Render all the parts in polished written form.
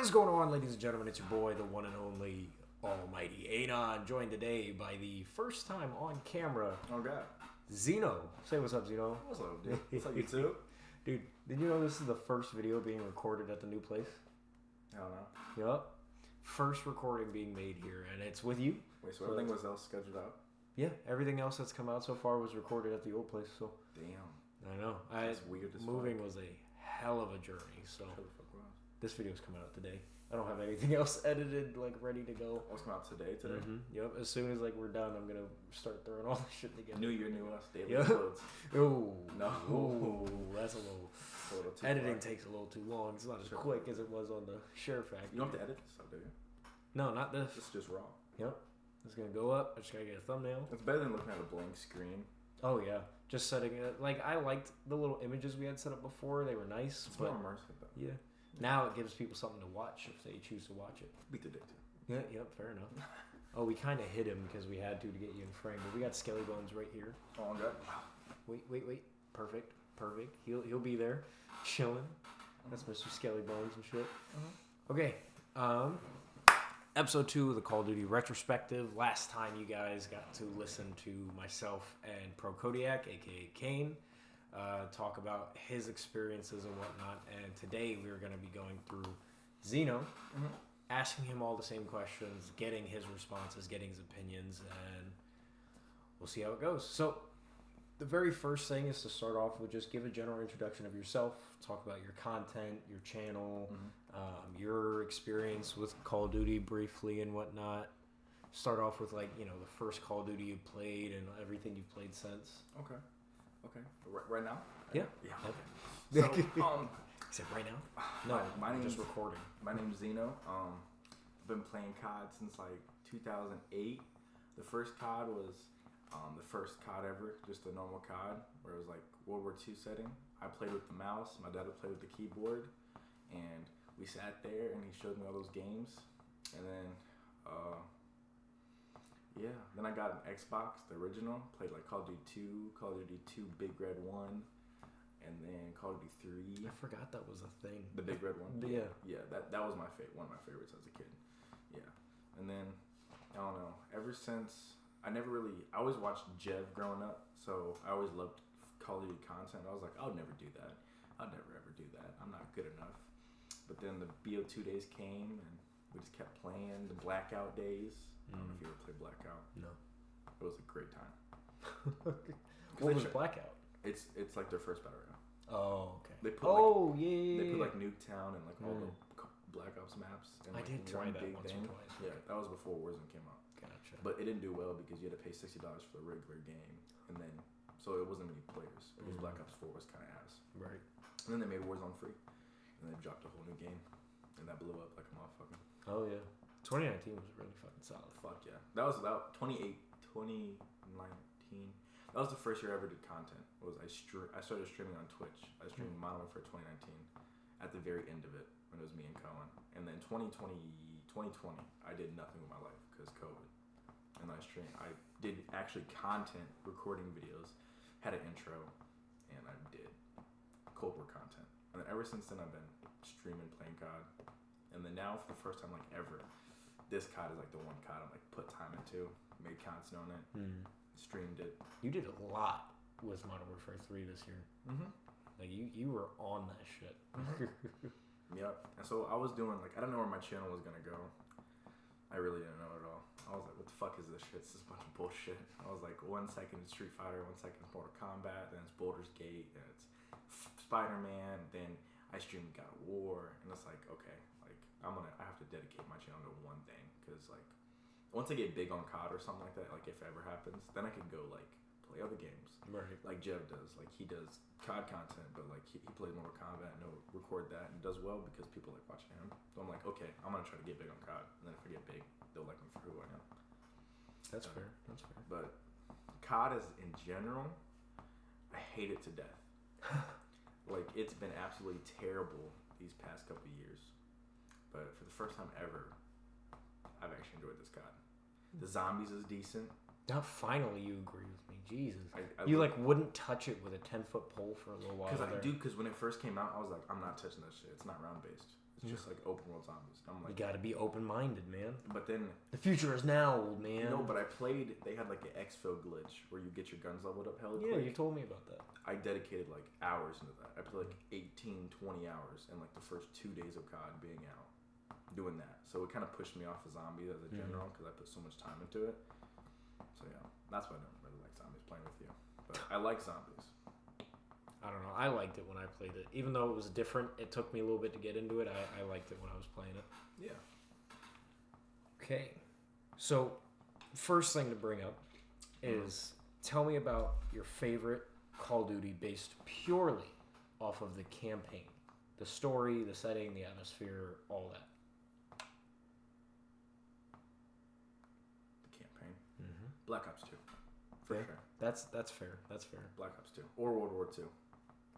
is going on, ladies and gentlemen? It's your boy, the one and only Almighty Anon, joined today by the first time on camera. Oh, God. Zeno. Say what's up, Zeno. What's up, dude? What's up, you too? Dude, did you know this is the first video being recorded at the new place? I don't know. Yup. First recording being made here, and it's with you. Wait, so everything was else scheduled out? Yeah, everything else that's come out so far was recorded at the old place, so. Damn. I know. That's weird as Moving fuck. was a hell of a journey, so. Shut the fuck up. This video's coming out today. I don't have anything else edited, like, ready to go. What's coming out today? Mm-hmm. Yep. As soon as, like, we're done, I'm gonna start throwing all this shit together. New year, new us. Daily Yep. uploads. Oh. No. Ooh, that's a little... too Editing far. takes a little too long. It's not as Sure. quick as it was on the Share Factory. You don't have to edit this stuff, do you? No, not this. It's just raw. Yep. It's gonna go up. I just gotta get a thumbnail. It's better than looking at a blank screen. Oh, yeah. Just setting it... Like, I liked the little images we had set up before. They were nice. It's but more immersive, though. yeah. Now it gives people something to watch if they choose to watch it. Beat the dick, too. Yeah, yep, fair enough. Oh, we kind of hit him because we had to get you in frame, but we got Skelly Bones right here. Oh, my God. Wait. Perfect. He'll be there, chilling. That's Mr. Skelly Bones and shit. Okay. Episode 2 of the Call of Duty retrospective. Last time you guys got to listen to myself and Pro Kodiak, aka Kane, talk about his experiences and whatnot. And today we're going to be going through Zeno, asking him all the same questions, getting his responses, getting his opinions, and we'll see how it goes. So, the very first thing is to start off with just give a general introduction of yourself, talk about your content, your channel, your experience with Call of Duty briefly and whatnot. Start off with, like, you know, the first Call of Duty you played and everything you've played since. Okay. Right now? Yeah. Yeah. Okay. So, Is it right now? No, my I'm name's just recording. My name's Zeno. I've been playing COD since like 2008. The first COD was the first COD ever, just a normal COD, where it was like World War II setting. I played with the mouse. My dad would play with the keyboard, and we sat there, and he showed me all those games, and then then I got an Xbox, the original. Played like Call of Duty 2, Call of Duty 2 Big Red 1. And then Call of Duty 3. I forgot that was a thing. The Big Red one? Yeah. Yeah, that was one of my favorites as a kid. Yeah. And then, I don't know, ever since, I always watched Jev growing up, so I always loved Call of Duty content. I was like, I'll never do that. I'll never ever do that. I'm not good enough. But then the BO2 days came, and we just kept playing. The Blackout days. I don't know if you ever played Blackout. No. It was a great time. What was Blackout? It's like their first battle royale. Oh, okay. They put yeah. They put like Nuketown and like all the Black Ops maps. And, I like, did try that big once or twice. Yeah, that was before Warzone came out. Gotcha. But it didn't do well because you had to pay $60 for the regular game, and then so it wasn't many players because Black Ops 4 was kind of ass. Right. And then they made Warzone free, and they dropped a whole new game, and that blew up like a motherfucker. Oh yeah. 2019 was really fucking solid. Fuck yeah, that was about 2019. That was the first year I ever did content. I started streaming on Twitch. I streamed Modern Warfare 2019 at the very end of it when it was me and Cohen. And then 2020, I did nothing with my life because COVID. And I did actually content, recording videos, had an intro, and I did Cold War content. And then ever since then, I've been streaming, playing COD. And then now, for the first time like ever, this COD is like the one COD I'm like put time into, made content on it. Streamed it. You did a lot with Modern Warfare 3 this year. Like you were on that shit. Yep. And so I was doing like I don't know where my channel was gonna go. I really didn't know at all. I was like, what the fuck is this shit? It's just a bunch of bullshit. I was like, 1 second it's Street Fighter, 1 second it's Mortal Kombat, then it's Baldur's Gate, then it's Spider-Man, then I streamed God of War, and it's like, okay, like I have to dedicate my channel to one thing, because like once I get big on COD or something like that, like if it ever happens, then I can go like play other games. Right. Like Jev does. Like he does COD content, but like he plays Mortal Kombat and he'll record that and does well because people like watching him. So I'm like, okay, I'm gonna try to get big on COD, and then if I get big, they'll like me for who I am. That's fair. But COD is in general, I hate it to death. Like it's been absolutely terrible these past couple of years. But for the first time ever, I've actually enjoyed this COD. The zombies is decent. Now finally you agree with me. Jesus. I You like wouldn't touch it with a 10-foot pole for a little while. Because when it first came out, I was like, I'm not touching that shit. It's not round based. It's just like open world zombies. I'm like, you got to be open minded, man. but then The future is now, old man. no, but I played. They had like an exfil glitch where you get your guns leveled up hella Yeah, quick. you told me about that. I dedicated like hours into that. I played like 18, 20 hours in like the first 2 days of COD being out, doing that. So it kind of pushed me off of zombies as a general because I put so much time into it. So yeah, that's why I don't really like zombies playing with you. But I like zombies. I don't know. I liked it when I played it. Even though it was different, it took me a little bit to get into it. I liked it when I was playing it. Yeah. Okay. So, first thing to bring up is tell me about your favorite Call of Duty based purely off of the campaign. The story, the setting, the atmosphere, all that. The campaign. Mm-hmm. Black Ops 2. For sure. That's fair. That's fair. Black Ops 2. Or World War 2.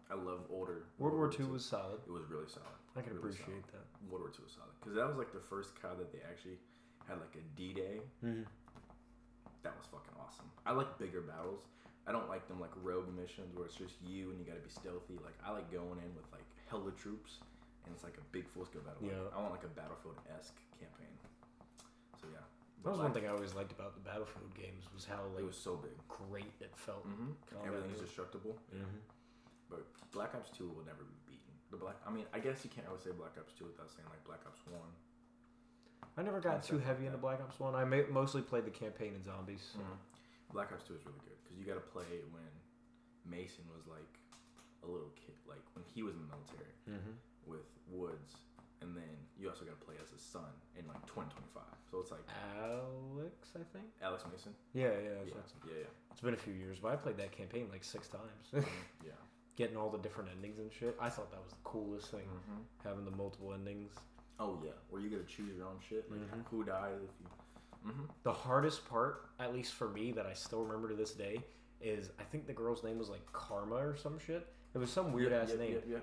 I love older. World War II was solid. It was really solid. I can really appreciate solid. that. World War 2 was solid. Because that was like the first COD that they actually had like a D-Day. Mm-hmm. That was fucking awesome. I like bigger battles. I don't like them like rogue missions where it's just you and you gotta be stealthy. Like I like going in with like hella troops and it's like a big full scale battle. Yeah. Like, I want like a Battlefield-esque campaign. So yeah. That was one thing I always liked about the Battlefield games was how like it was so big. great it felt. Mm-hmm. Everything's destructible. Mm-hmm. But Black Ops 2 will never be beaten. I guess you can't always say Black Ops 2 without saying like Black Ops 1. I never got too heavy into Black Ops 1. I mostly played the campaign and zombies. So. Mm-hmm. Black Ops 2 is really good because you got to play it when Mason was like a little kid, like when he was in the military with Woods, and then you also got to play as his son in like 2025. So it's like Alex, I think. Alex Mason. Yeah. Yeah. It's been a few years, but I played that campaign like 6 times. Yeah. Getting all the different endings and shit. I thought that was the coolest thing, having the multiple endings. Oh yeah, where you got to choose your own shit, like who dies if you. The hardest part, at least for me, that I still remember to this day, is I think the girl's name was like Karma or some shit. It was some weird ass name. Yeah.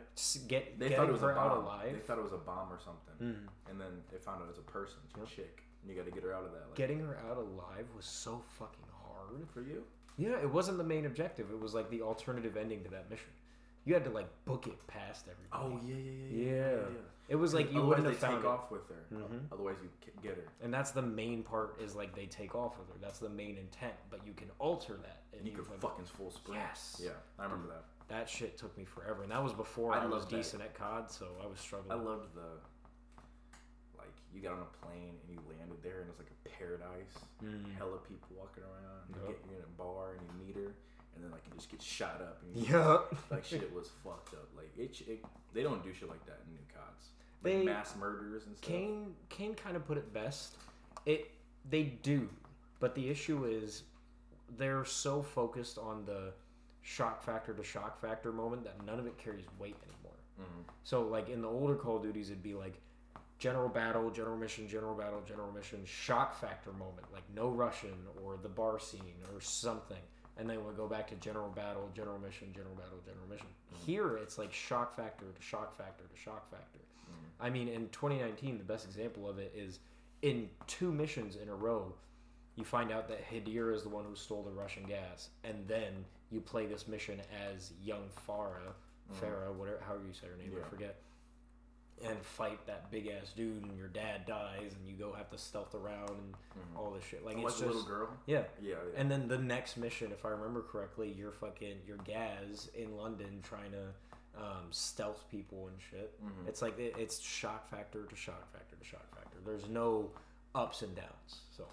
They thought it was her out alive. They thought it was a bomb or something, and then they found out it was a person, it's a chick, and you got to get her out of that. Like, getting her out alive was so fucking hard for you. Yeah, it wasn't the main objective. It was like the alternative ending to that mission. You had to like book it past everybody. Oh yeah. It was like you wouldn't have found take off with her. Otherwise, you get her. And that's the main part. Is like they take off with her. That's the main intent. But you can alter that. And you can fucking full sprint. Yes. Yeah, I remember that. That shit took me forever, and that was before I was decent at COD, so I was struggling. I loved the like you got on a plane and you landed there, and it's like a paradise. Hella people walking around. You get you in a bar and you meet her. And then like you just get shot up. And like shit was fucked up. Like they don't do shit like that in new CODs. Like mass murders and stuff. Kane kind of put it best. They do, but the issue is they're so focused on the shock factor to shock factor moment that none of it carries weight anymore. So like in the older Call of Duties, it'd be like general battle, general mission, general battle, general mission, shock factor moment, like no Russian or the bar scene or something. And then we'll go back to general battle, general mission, general battle, general mission. Here, it's like shock factor to shock factor to shock factor. I mean, in 2019, the best example of it is in 2 missions in a row, you find out that Hadir is the one who stole the Russian gas. And then you play this mission as young Farah, whatever, however you say her name, I forget. And fight that big ass dude, and your dad dies, and you go have to stealth around and all this shit. Like it's just a little girl. Yeah. And then the next mission, if I remember correctly, you're Gaz in London trying to stealth people and shit. It's like it's shock factor to shock factor to shock factor. There's no ups and downs. So.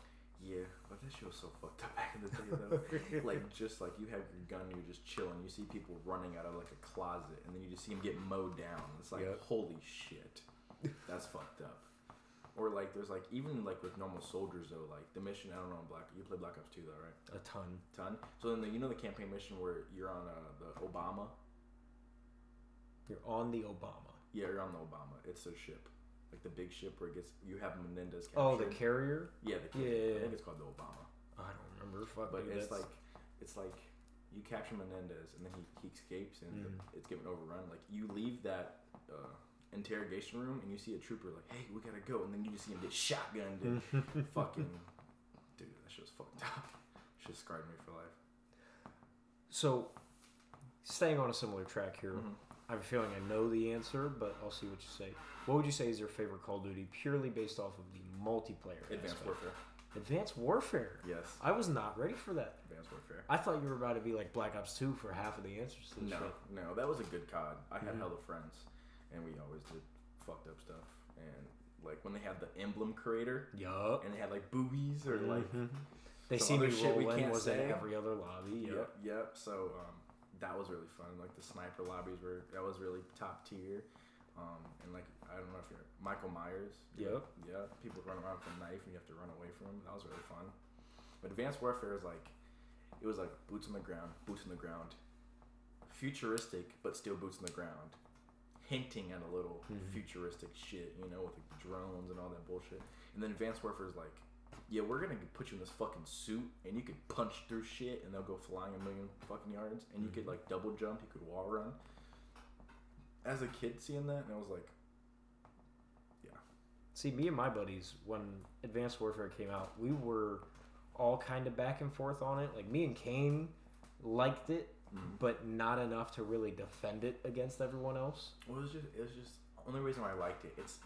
Yeah, but that shit was so fucked up back in the day, though. Like, just like you have your gun, you're just chilling. You see people running out of like a closet, and then you just see them get mowed down. It's like, holy shit, that's fucked up. Or like, there's like even like with normal soldiers though, like the mission. I don't know, you play Black Ops 2 though, right? A ton. So then the campaign mission where you're on the Obama. You're on the Obama. Yeah, you're on the Obama. It's their ship. Like the big ship where you have Menendez captured. Oh, the carrier? Yeah, the carrier. I think it's called the Obama. I don't remember. Fuck, but it's like you capture Menendez and then he escapes and it's getting overrun. Like you leave that interrogation room and you see a trooper like, hey, we gotta go, and then you just see him get shotgunned and fucking dude, that shit was fucked up. Shit scarred me for life. So, staying on a similar track here, I have a feeling I know the answer, but I'll see what you say. What would you say is your favorite Call of Duty, purely based off of the multiplayer Advanced aspect? Warfare. Advanced Warfare? Yes. I was not ready for that. Advanced Warfare. I thought you were about to be like Black Ops 2 for half of the answers to this shit. No, that was a good COD. I had hella friends, and we always did fucked up stuff. And like when they had the emblem creator, Yup. and they had like boobies or like They some see me other shit we roll in, can't was in say. every other lobby. Yep. So that was really fun. Like the sniper lobbies that was really top tier. And like I don't know if you're Michael Myers. Yep. Yeah. People run around with a knife and you have to run away from him. That was really fun. But Advanced Warfare is like it was like boots on the ground, futuristic but still boots on the ground, hinting at a little futuristic shit, you know, with like the drones and all that bullshit. And then Advanced Warfare is like, yeah, we're gonna put you in this fucking suit and you could punch through shit and they'll go flying a million fucking yards and you could like double jump, you could wall run. As a kid seeing that, and I was like, yeah. See, me and my buddies, when Advanced Warfare came out, we were all kind of back and forth on it. Like me and Kane liked it, but not enough to really defend it against everyone else. Well, it was just the only reason why I liked it. It's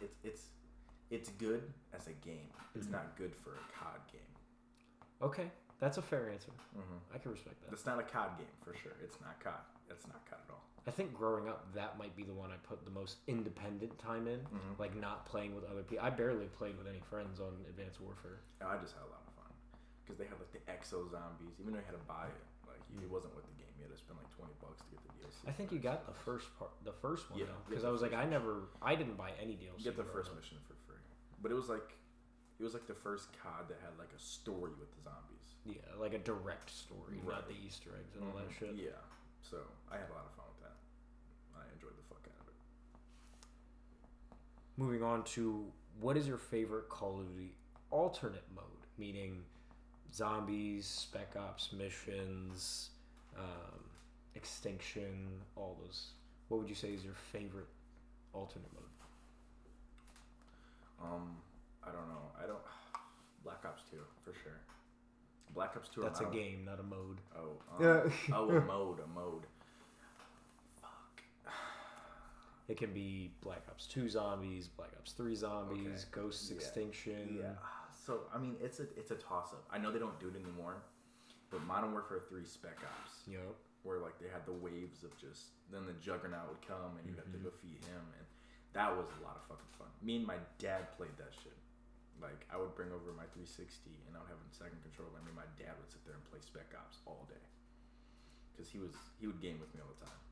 good as a game. It's not good for a COD game. Okay, that's a fair answer. I can respect that. It's not a COD game for sure. It's not COD. It's not COD at all. I think growing up, that might be the one I put the most independent time in, like not playing with other people. I barely played with any friends on Advanced Warfare. I just had a lot of fun because they had like the exo zombies. Even though you had to buy it, like it wasn't with the game. You had to spend like $20 to get the DLC. I think you got the first one Yeah, though, because I was like, I didn't buy any DLC. You get the first mission for free, but it was like the first COD that had like a story with the zombies. Yeah, like a direct story, not the Easter eggs and all that shit. Yeah, so I had a lot of fun with that. I enjoyed the fuck out of it. Moving on to, what is your favorite Call of Duty alternate mode? Meaning zombies, Spec Ops missions, Extinction, all those. What would you say is your favorite alternate mode? I don't know. Black Ops 2 for sure. Black Ops 2. That's a game, not a mode. A mode. Fuck. It can be Black Ops 2 zombies, Black Ops 3 zombies, Ghosts Extinction. Yeah. So I mean, it's a toss up. I know they don't do it anymore, but Modern Warfare 3 Spec Ops. Yep. Where like they had the waves of just then the Juggernaut would come and you'd have to go feed him, and that was a lot of fucking fun. Me and my dad played that shit. Like I would bring over my 360 and I would have a second controller, and me and my dad would sit there and play Spec Ops all day because he would game with me all the time.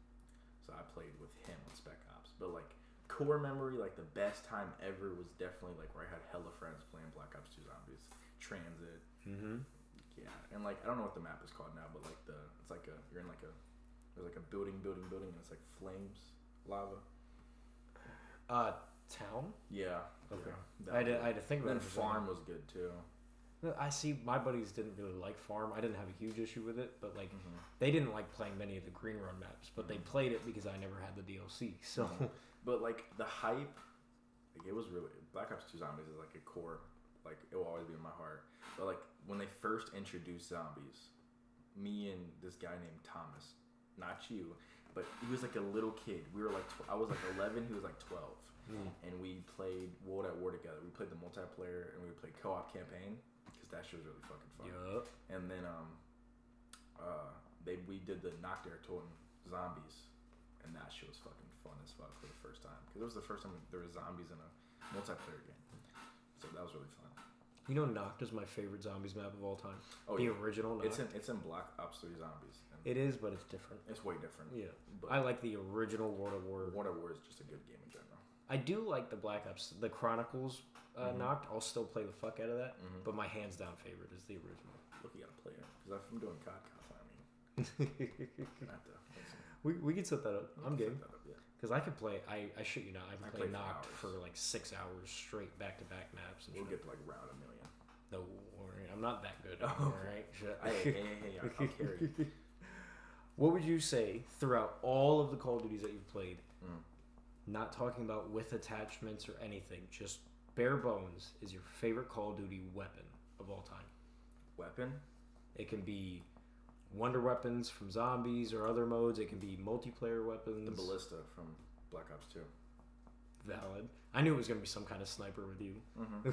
So I played with him on Spec Ops. But like core memory, like the best time ever was definitely like where I had hella friends playing Black Ops 2 Zombies, Transit. Yeah, and like I don't know what the map is called now, but like it's like you're in like there's like a building, and it's like flames, lava. Town? Yeah. Okay. Yeah, I had to think about it. Then Farm was good too. I see my buddies didn't really like Farm. I didn't have a huge issue with it, but like they didn't like playing many of the Green Run maps, but they played it because I never had the DLC. So, but like the hype, like it was really Black Ops 2 Zombies is like a core, like it will always be in my heart. But like when they first introduced zombies, me and this guy named Thomas, not you, but he was like a little kid. We were like I was like 11, he was like 12. And we played World at War together. We played the multiplayer and we played co-op campaign because that shit was really fucking fun. Yep. And then we did the Nocturne zombies, and that shit was fucking fun as fuck for the first time because it was the first time there was zombies in a multiplayer game. So that was really fun. You know, Noct is my favorite zombies map of all time. Oh, the yeah. original Noct. It's in Black Ops 3 Zombies. It is, but it's different. It's way different. Yeah, but I like the original World at War. World at War is just a good game in general. I do like the Black Ops, the Chronicles Noct. I'll still play the fuck out of that, but my hands down favorite is the original. Look, you gotta play it because I'm doing COD content. We can set that up. I'm game. Yeah. Because I could play. I shit you not. I can play for Noct hours. for like 6 hours straight back to back maps. And We'll shit. get to like round 1 million. No, worry. I'm not that good. Oh, All right. Hey, I'll carry you. What would you say throughout all of the Call of Duties that you've played? Not talking about with attachments or anything, just bare bones, is your favorite Call of Duty weapon of all time? Weapon? It can be wonder weapons from zombies or other modes. It can be multiplayer weapons. The ballista from Black Ops 2. Valid. I knew it was gonna be some kind of sniper with you. Mm-hmm.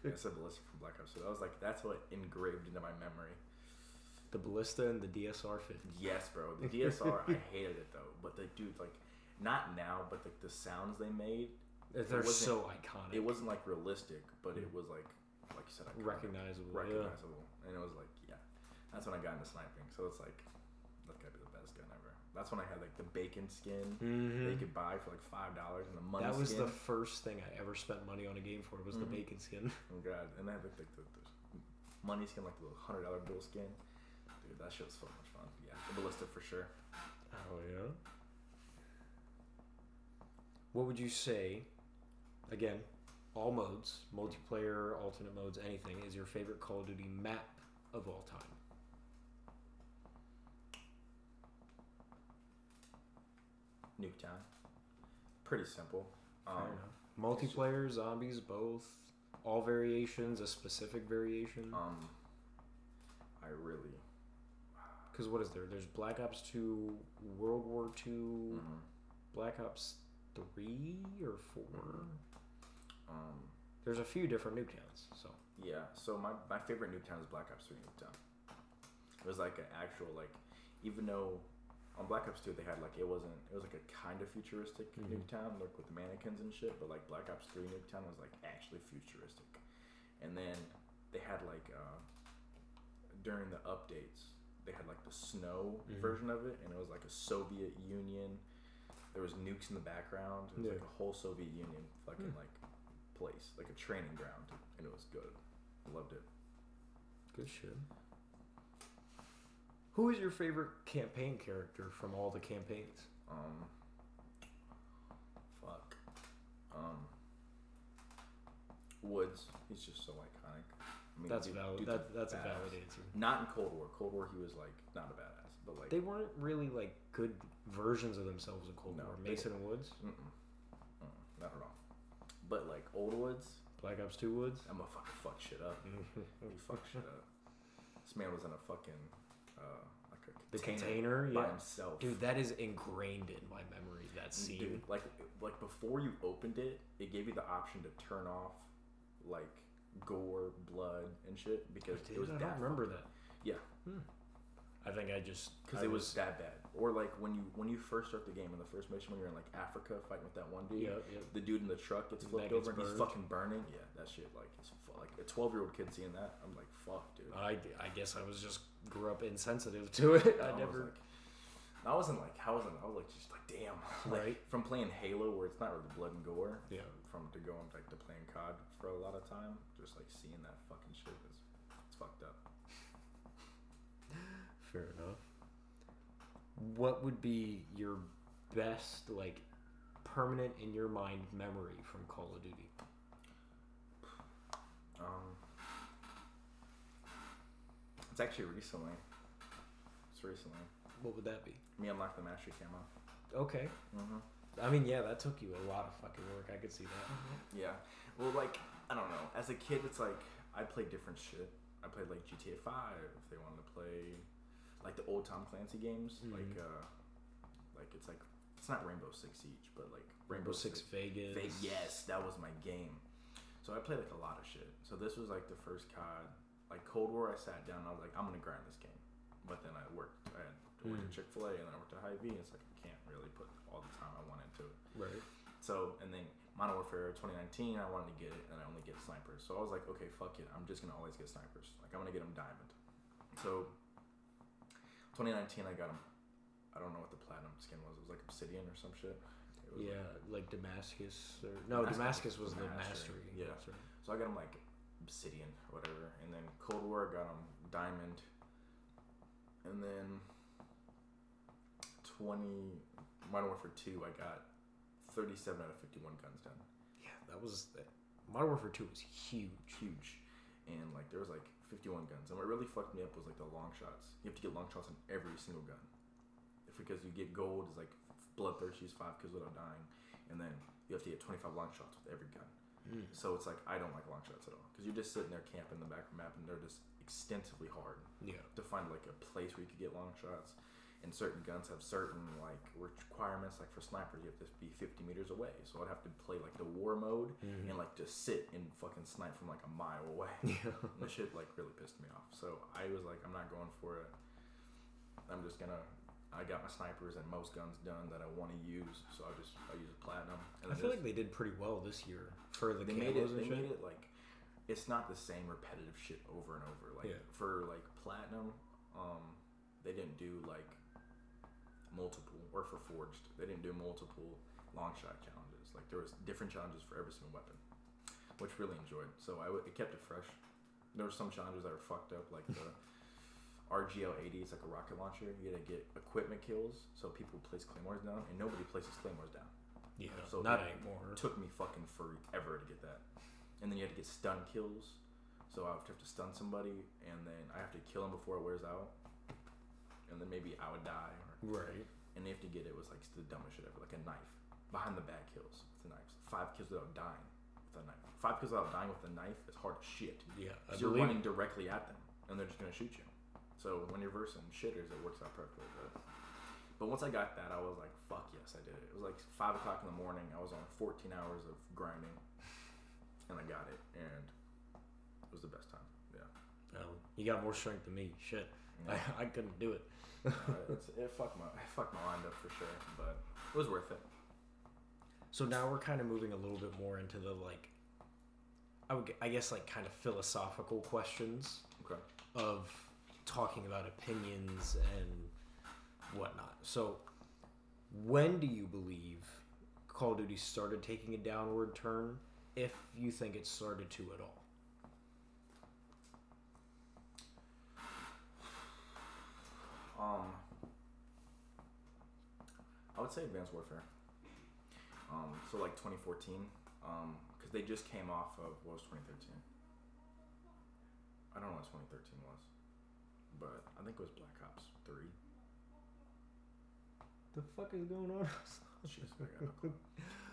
I said ballista from Black Ops 2. I was like, that's what engraved into my memory. The ballista and the DSR 50. Yes, bro. The DSR, I hated it though. But dude, like, not now, but like the sounds they made. They're so iconic. It wasn't like realistic, but it was like you said, iconic, recognizable. and it was like, yeah, that's when I got into sniping. So it's like, that gotta be the best gun ever. That's when I had like the bacon skin that you could buy for like $5 and the money. That was skin. the first thing I ever spent money on a game for. Was the bacon skin. Oh god, and I had like the money skin, like the little $100 bill skin. Dude, that shit was so much fun. Yeah, the ballista for sure. Oh yeah. What would you say? Again, all modes, multiplayer, alternate modes, anything, is your favorite Call of Duty map of all time? Nuketown. Pretty simple. Fair enough. Multiplayer, zombies, both, all variations, a specific variation. I really. Because what is there? There's Black Ops 2, World War 2, Black Ops 3 or 4. There's a few different Nuketowns. So yeah. So my favorite Nuketown is Black Ops 3 Nuketown. It was like an actual even though on Black Ops 2 they had it was like a kind of futuristic Nuketown, like with the mannequins and shit, but like Black Ops 3 Nuketown was like actually futuristic. And then they had during the updates they had like the snow version of it, and it was like a Soviet Union. There was nukes in the background. It was like a whole Soviet Union fucking place, like a training ground, and it was good. I loved it. Good shit. Who is your favorite campaign character from all the campaigns? Woods. He's just so iconic. I mean, that's valid. That's a valid answer. Not in Cold War. Cold War, he was not a badass, but they weren't really good versions of themselves in Cold War. Mason and Woods. Not at all. But Old Woods. Black Ops 2 Woods. I'm gonna fucking fuck shit up. He fucked shit up. This man was in a fucking the container by himself. Dude, that is ingrained in my memory. That scene. Dude, like before you opened it, it gave you the option to turn off gore, blood, and shit because it was. I don't remember that. Yeah. I think I just because it was that bad. Or when you first start the game in the first mission when you're in Africa fighting with that one dude, the dude in the truck gets flipped over and he's fucking burning. Yeah, that shit it's a 12-year-old kid seeing that. I'm like, fuck, dude. I guess I was just grew up insensitive to it. I was just damn. Right. From playing Halo where it's not really blood and gore. Yeah. To going to playing COD for a lot of time, just seeing that fucking shit it's fucked up. Fair enough. What would be your best permanent in your mind memory from Call of Duty? It's actually recently. What would that be? Me unlock the mastery camo. Okay. I mean, yeah, that took you a lot of fucking work. I could see that. Yeah. Well, I don't know. As a kid, it's I played different shit. I played GTA 5 if they wanted to play the old Tom Clancy games. It's not Rainbow Six Siege, but Rainbow Six Vegas. Yes, that was my game. So I played a lot of shit. So this was the first COD. Cold War, I sat down and I was I'm gonna grind this game. But then I worked. I had worked at Chick-fil-A and then I worked at Hy-Vee. And it's I can't really put all the time I want into it. Right. So and then Modern Warfare 2019, I wanted to get it and I only get snipers. So I was okay, fuck it. I'm just gonna always get snipers. I'm gonna get them diamond. So 2019, I got them. I don't know what the platinum skin was. It was obsidian or some shit. It was Damascus or no, Damascus was the mastery. Yeah. Right. So I got them obsidian or whatever, and then Cold War I got them diamond, and then Modern Warfare 2 I got 37 out of 51 guns done. Yeah, that was Modern Warfare 2 was huge, and there was 51 guns, and what really fucked me up was the long shots. You have to get long shots on every single gun, because you get gold is bloodthirsty, 5 kills without dying, and then you have to get 25 long shots with every gun. So it's I don't like long shots at all because you're just sitting there camping in the back of the map and they're just extensively hard Yeah. to find like a place where you could get long shots. And certain guns have certain like requirements. Like for snipers, you have to be 50 meters away. So I'd have to play like the war mode and like just sit and fucking snipe from like a mile away. Yeah. And the shit like really pissed me off. So I was like, I'm not going for it. I'm just gonna. I got my snipers and most guns done that I want to use. So I use platinum. And I feel like they did pretty well this year for the they camos made it. and They shit. made it like it's not the same repetitive shit over and over. Like for like platinum, they didn't do like multiple, or for forged, they didn't do multiple long shot challenges. Like there was different challenges for every single weapon, which really enjoyed. So it kept it fresh. There were some challenges that were fucked up, like the RGL-80 is like a rocket launcher. You gotta get equipment kills, so people place claymores down, and nobody places claymores down. Yeah, so not it anymore. Took me fucking forever to get that. And then you had to get stun kills, so I would have to stun somebody, and then I have to kill him before it wears out, and then maybe I would die. Right. And they have to get it was like the dumbest shit ever, like a knife behind the back kills with the knives. 5 kills without dying with a knife. 5 kills without dying with a knife is hard as shit. Yeah, because you're running directly at them, and they're just gonna shoot you. So when you're versing shitters, it works out perfectly. But once I got that, I was like, fuck yes, I did it. It was like 5 o'clock in the morning. I was on 14 hours of grinding, and I got it, and it was the best time. Yeah. You got more strength than me. Shit, Yeah. I couldn't do it. It fucked my mind up for sure, but it was worth it. So now we're kind of moving a little bit more into the like, I guess like kind of philosophical questions Okay. of talking about opinions and whatnot. So when do you believe Call of Duty started taking a downward turn, if you think it started to at all? I would say Advanced Warfare. So like 2014, because they just came off of, what was 2013? I don't know what 2013 was, but I think it was Black Ops 3. The fuck is going on? Jeez, I got no clue.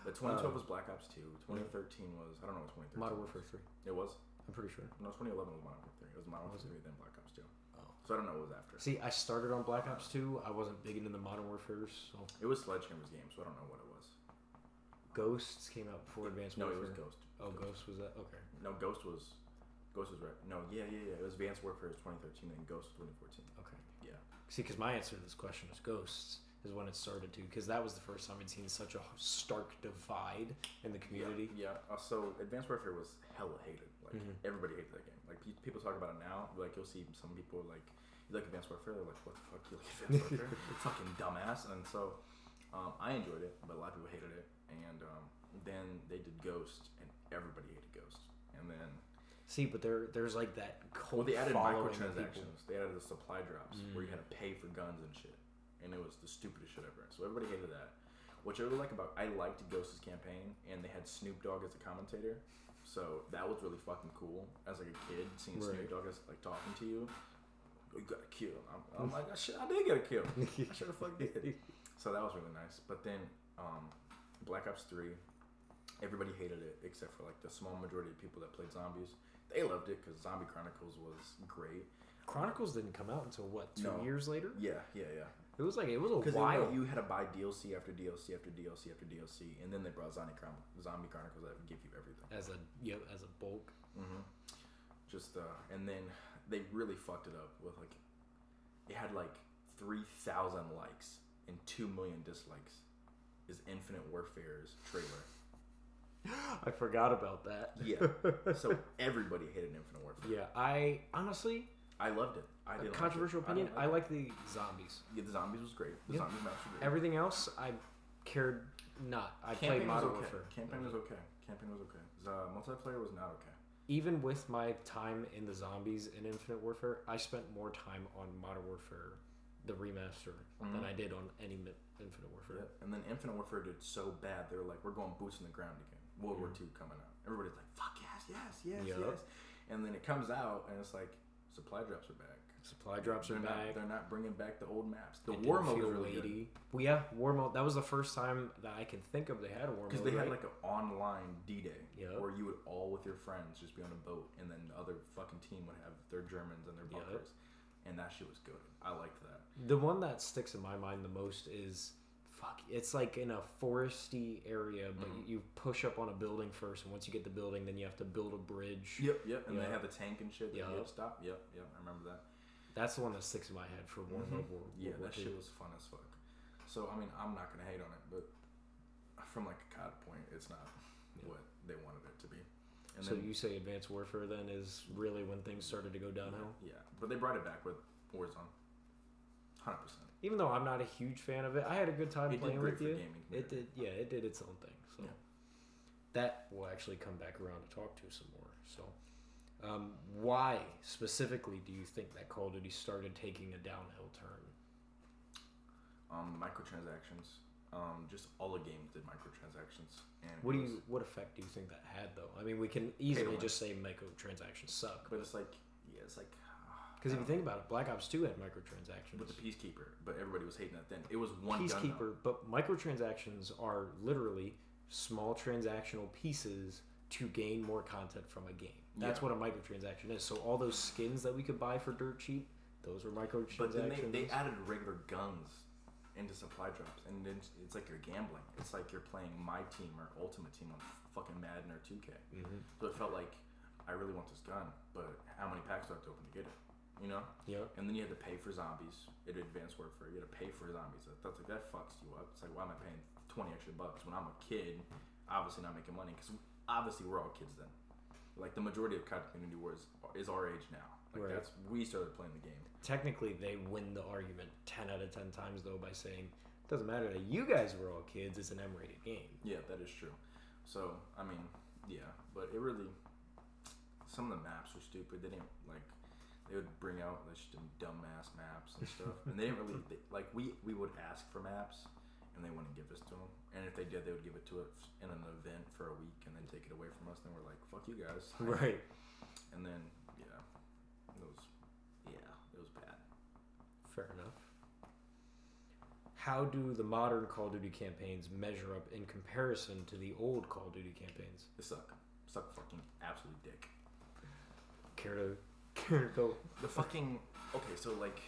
But 2012 was Black Ops 2. 2013 was, I don't know what 2013 Modern was. Warfare 3. It was? I'm pretty sure. No, 2011 was Modern Warfare 3. It was Modern Warfare 3, then Black Ops 2. Oh. So I don't know what was after. See, I started on Black Ops 2. I wasn't big into the Modern Warfares, so... It was Sledgehammer's game, so I don't know what it was. Ghosts came out before Advanced Warfare. No, it was Ghost. Oh, Ghost was that? Okay. No, Ghost was right. No, yeah. It was Advanced Warfare 2013 and Ghost 2014. Okay. Yeah. See, because my answer to this question is Ghosts is when it started to, because that was the first time I'd seen such a stark divide in the community. Yeah. So Advanced Warfare was hella hated. Like everybody hated that game. Like people talk about it now. Like you'll see some people like, you like Advanced Warfare? They're like, what the fuck? You like Advanced Warfare? Fucking dumbass. And so I enjoyed it, but a lot of people hated it. And then they did Ghost, and everybody hated Ghost. And then see, but there's like that cult. Well, they added following microtransactions. They added the supply drops where you had to pay for guns and shit, and it was the stupidest shit ever. So everybody hated that. What I really like about I liked Ghost's campaign, and they had Snoop Dogg as a commentator, so that was really fucking cool. As like a kid, seeing Snoop Dogg as like talking to you, you got a kill. I'm like, I did get a kill. I should have fucking did. So that was really nice. But then Black Ops 3, everybody hated it except for like the small majority of people that played zombies. They loved it because Zombie Chronicles was great. Chronicles didn't come out until what, 2 years later? Yeah. It was a while. Because you had to buy DLC after DLC after DLC after DLC, and then they brought Zombie Chronicles that would give you everything as a bulk. And then they really fucked it up with like it had like 3,000 likes and 2 million dislikes. Is Infinite Warfare's trailer. I forgot about that. Yeah. So everybody hated Infinite Warfare. Yeah, I honestly... I loved it. I did. Controversial opinion, I like the zombies. Yeah, the zombies was great. The zombies maps were great. Everything else, I cared not. I played Modern Warfare. Campaign was okay. Multiplayer was not okay. Even with my time in the zombies in Infinite Warfare, I spent more time on Modern Warfare, the remaster, than I did on any Infinite Warfare. Yeah. And then Infinite Warfare did so bad, they were like, we're going boots in the ground again. World War II coming out. Everybody's like, fuck yes. And then it comes out, and it's like, supply drops are back. Supply drops are back. They're not bringing back the old maps. The It war didn't mode feel was really weighty. good. Well, yeah, war mode. That was the first time that I can think of they had a war mode. Because they had right? like an online D-Day Yep. where you would all with your friends just be on a boat, and then the other fucking team would have their Germans and their Yep. bunkers, and that shit was good. I liked that. The one that sticks in my mind the most is it's like in a foresty area, but you push up on a building first, and once you get the building, then you have to build a bridge. Yep. And they have the tank and shit that you Yep. stop. Yep. I remember that. That's the one that sticks in my head for War Mode. Yeah, that shit was fun as fuck. So I mean, I'm not gonna hate on it, but from like a COD point, it's not what they wanted it to be. And so then, you say Advanced Warfare then is really when things started to go downhill? Yeah, but they brought it back with Warzone. 100%. Even though I'm not a huge fan of it, I had a good time It did playing great with for you. gaming It community. did, yeah, it did its own thing. So Yeah. that will actually come back around to talk to some more. So why specifically do you think that Call of Duty started taking a downhill turn? Microtransactions. Just all the games did microtransactions. And What effect do you think that had though? I mean, we can easily Halo. just say microtransactions suck. But it's like, it's like. Because if you think about it, Black Ops 2 had microtransactions. With the Peacekeeper, but everybody was hating that then. It was one gun, Peacekeeper, but microtransactions are literally small transactional pieces to gain more content from a game. That's what a microtransaction is. So all those skins that we could buy for dirt cheap, those were microtransactions. But then they added regular guns into supply drops, and then it's like you're gambling. It's like you're playing My Team or Ultimate Team on fucking Madden or 2K. Mm-hmm. So it felt like, I really want this gun, but how many packs do I have to open to get it? You know? Yeah. And then you had to pay for zombies. It Advanced Warfare. You had to pay for zombies. That's like, that fucks you up. It's like, why am I paying $20 extra when I'm a kid, obviously not making money? Because obviously we're all kids then. Like the majority of COD community is our age now. Like we started playing the game. Technically, they win the argument 10 out of 10 times though by saying it doesn't matter that you guys were all kids. It's an M-rated game. Yeah, that is true. So I mean, yeah, but it really, some of the maps were stupid. They didn't like. They would bring out like dumbass maps and stuff, and they didn't really like. We would ask for maps, and they wouldn't give us to them. And if they did, they would give it to us in an event for a week, and then take it away from us. And we're like, "Fuck you guys!" Right. And then it was bad. Fair enough. How do the modern Call of Duty campaigns measure up in comparison to the old Call of Duty campaigns? They suck fucking absolute dick. Care to go? The fucking okay, so like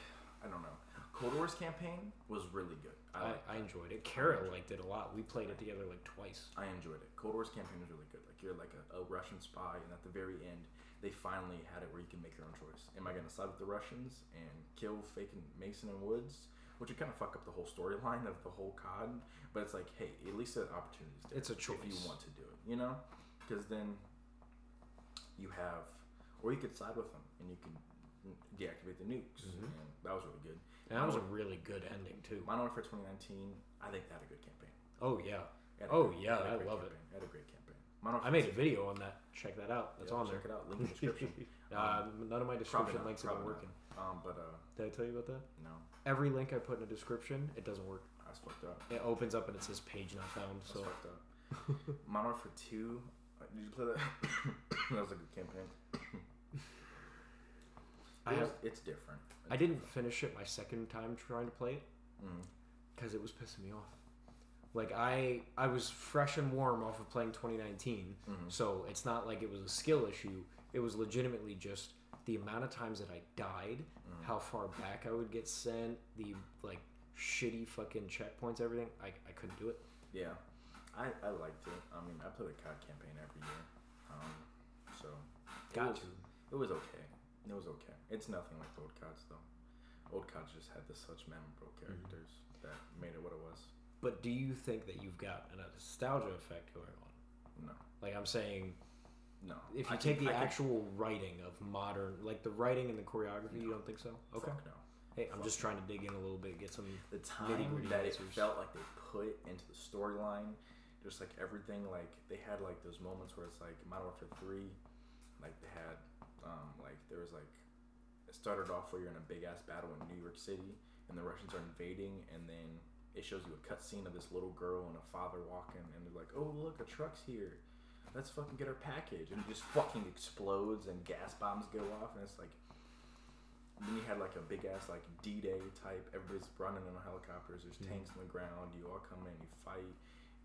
I don't know. Cold War's campaign was really good. I enjoyed it. Kara liked it a lot. We played it together like twice. I enjoyed it. Cold War's campaign was really good. Like you're like a Russian spy, and at the very end, they finally had it where you can make your own choice. Am I gonna side with the Russians and kill faking Mason and Woods, which would kind of fuck up the whole storyline of the whole COD? But it's like, hey, at least the opportunities. It's a choice if you want to do it, you know, because then you have, or you could side with them and you can deactivate the nukes, and that was really good. And that was a really good ending too. Modern Warfare 2019, I think that had a good campaign. Oh yeah. I love it. It had a great campaign. I made a video on that. Check that out. That's on there. Check it out. Link in the description. None of my description links have been working. Did I tell you about that? No. Every link I put in a description, it doesn't work. That's fucked up. It opens up and it says page not found. That's So fucked up. Modern Warfare 2. Did you play that? That was a good campaign. It's different. I didn't finish it my second time trying to play it because it was pissing me off. Like I was fresh and warm off of playing 2019, so it's not like it was a skill issue. It was legitimately just the amount of times that I died, how far back I would get sent, the like shitty fucking checkpoints, everything. I couldn't do it. Yeah, I liked it. I mean, I play the COD campaign every year, so it was okay. It was okay. It's nothing like the old CODs though. Old CODs just had such memorable characters that made it what it was. But do you think that you've got a nostalgia effect going on? No. Like I'm saying, no. If you take the actual writing of modern, like the writing and the choreography, you don't think so? Okay. Fuck no. Hey, I'm just trying to dig in a little bit, get some the time nitty-gritty that answers. It felt like they put into the storyline, just like everything, like they had like those moments where it's like Modern Warfare 3, like they had, like there was like, it started off where you're in a big ass battle in New York City and the Russians are invading, and then it shows you a cutscene of this little girl and a father walking, and they're like, oh look, a truck's here, let's fucking get our package, and it just fucking explodes and gas bombs go off, and it's like, then you had like a big ass like D-Day type. Everybody's running in helicopters. There's tanks on the ground. You all come in, you fight.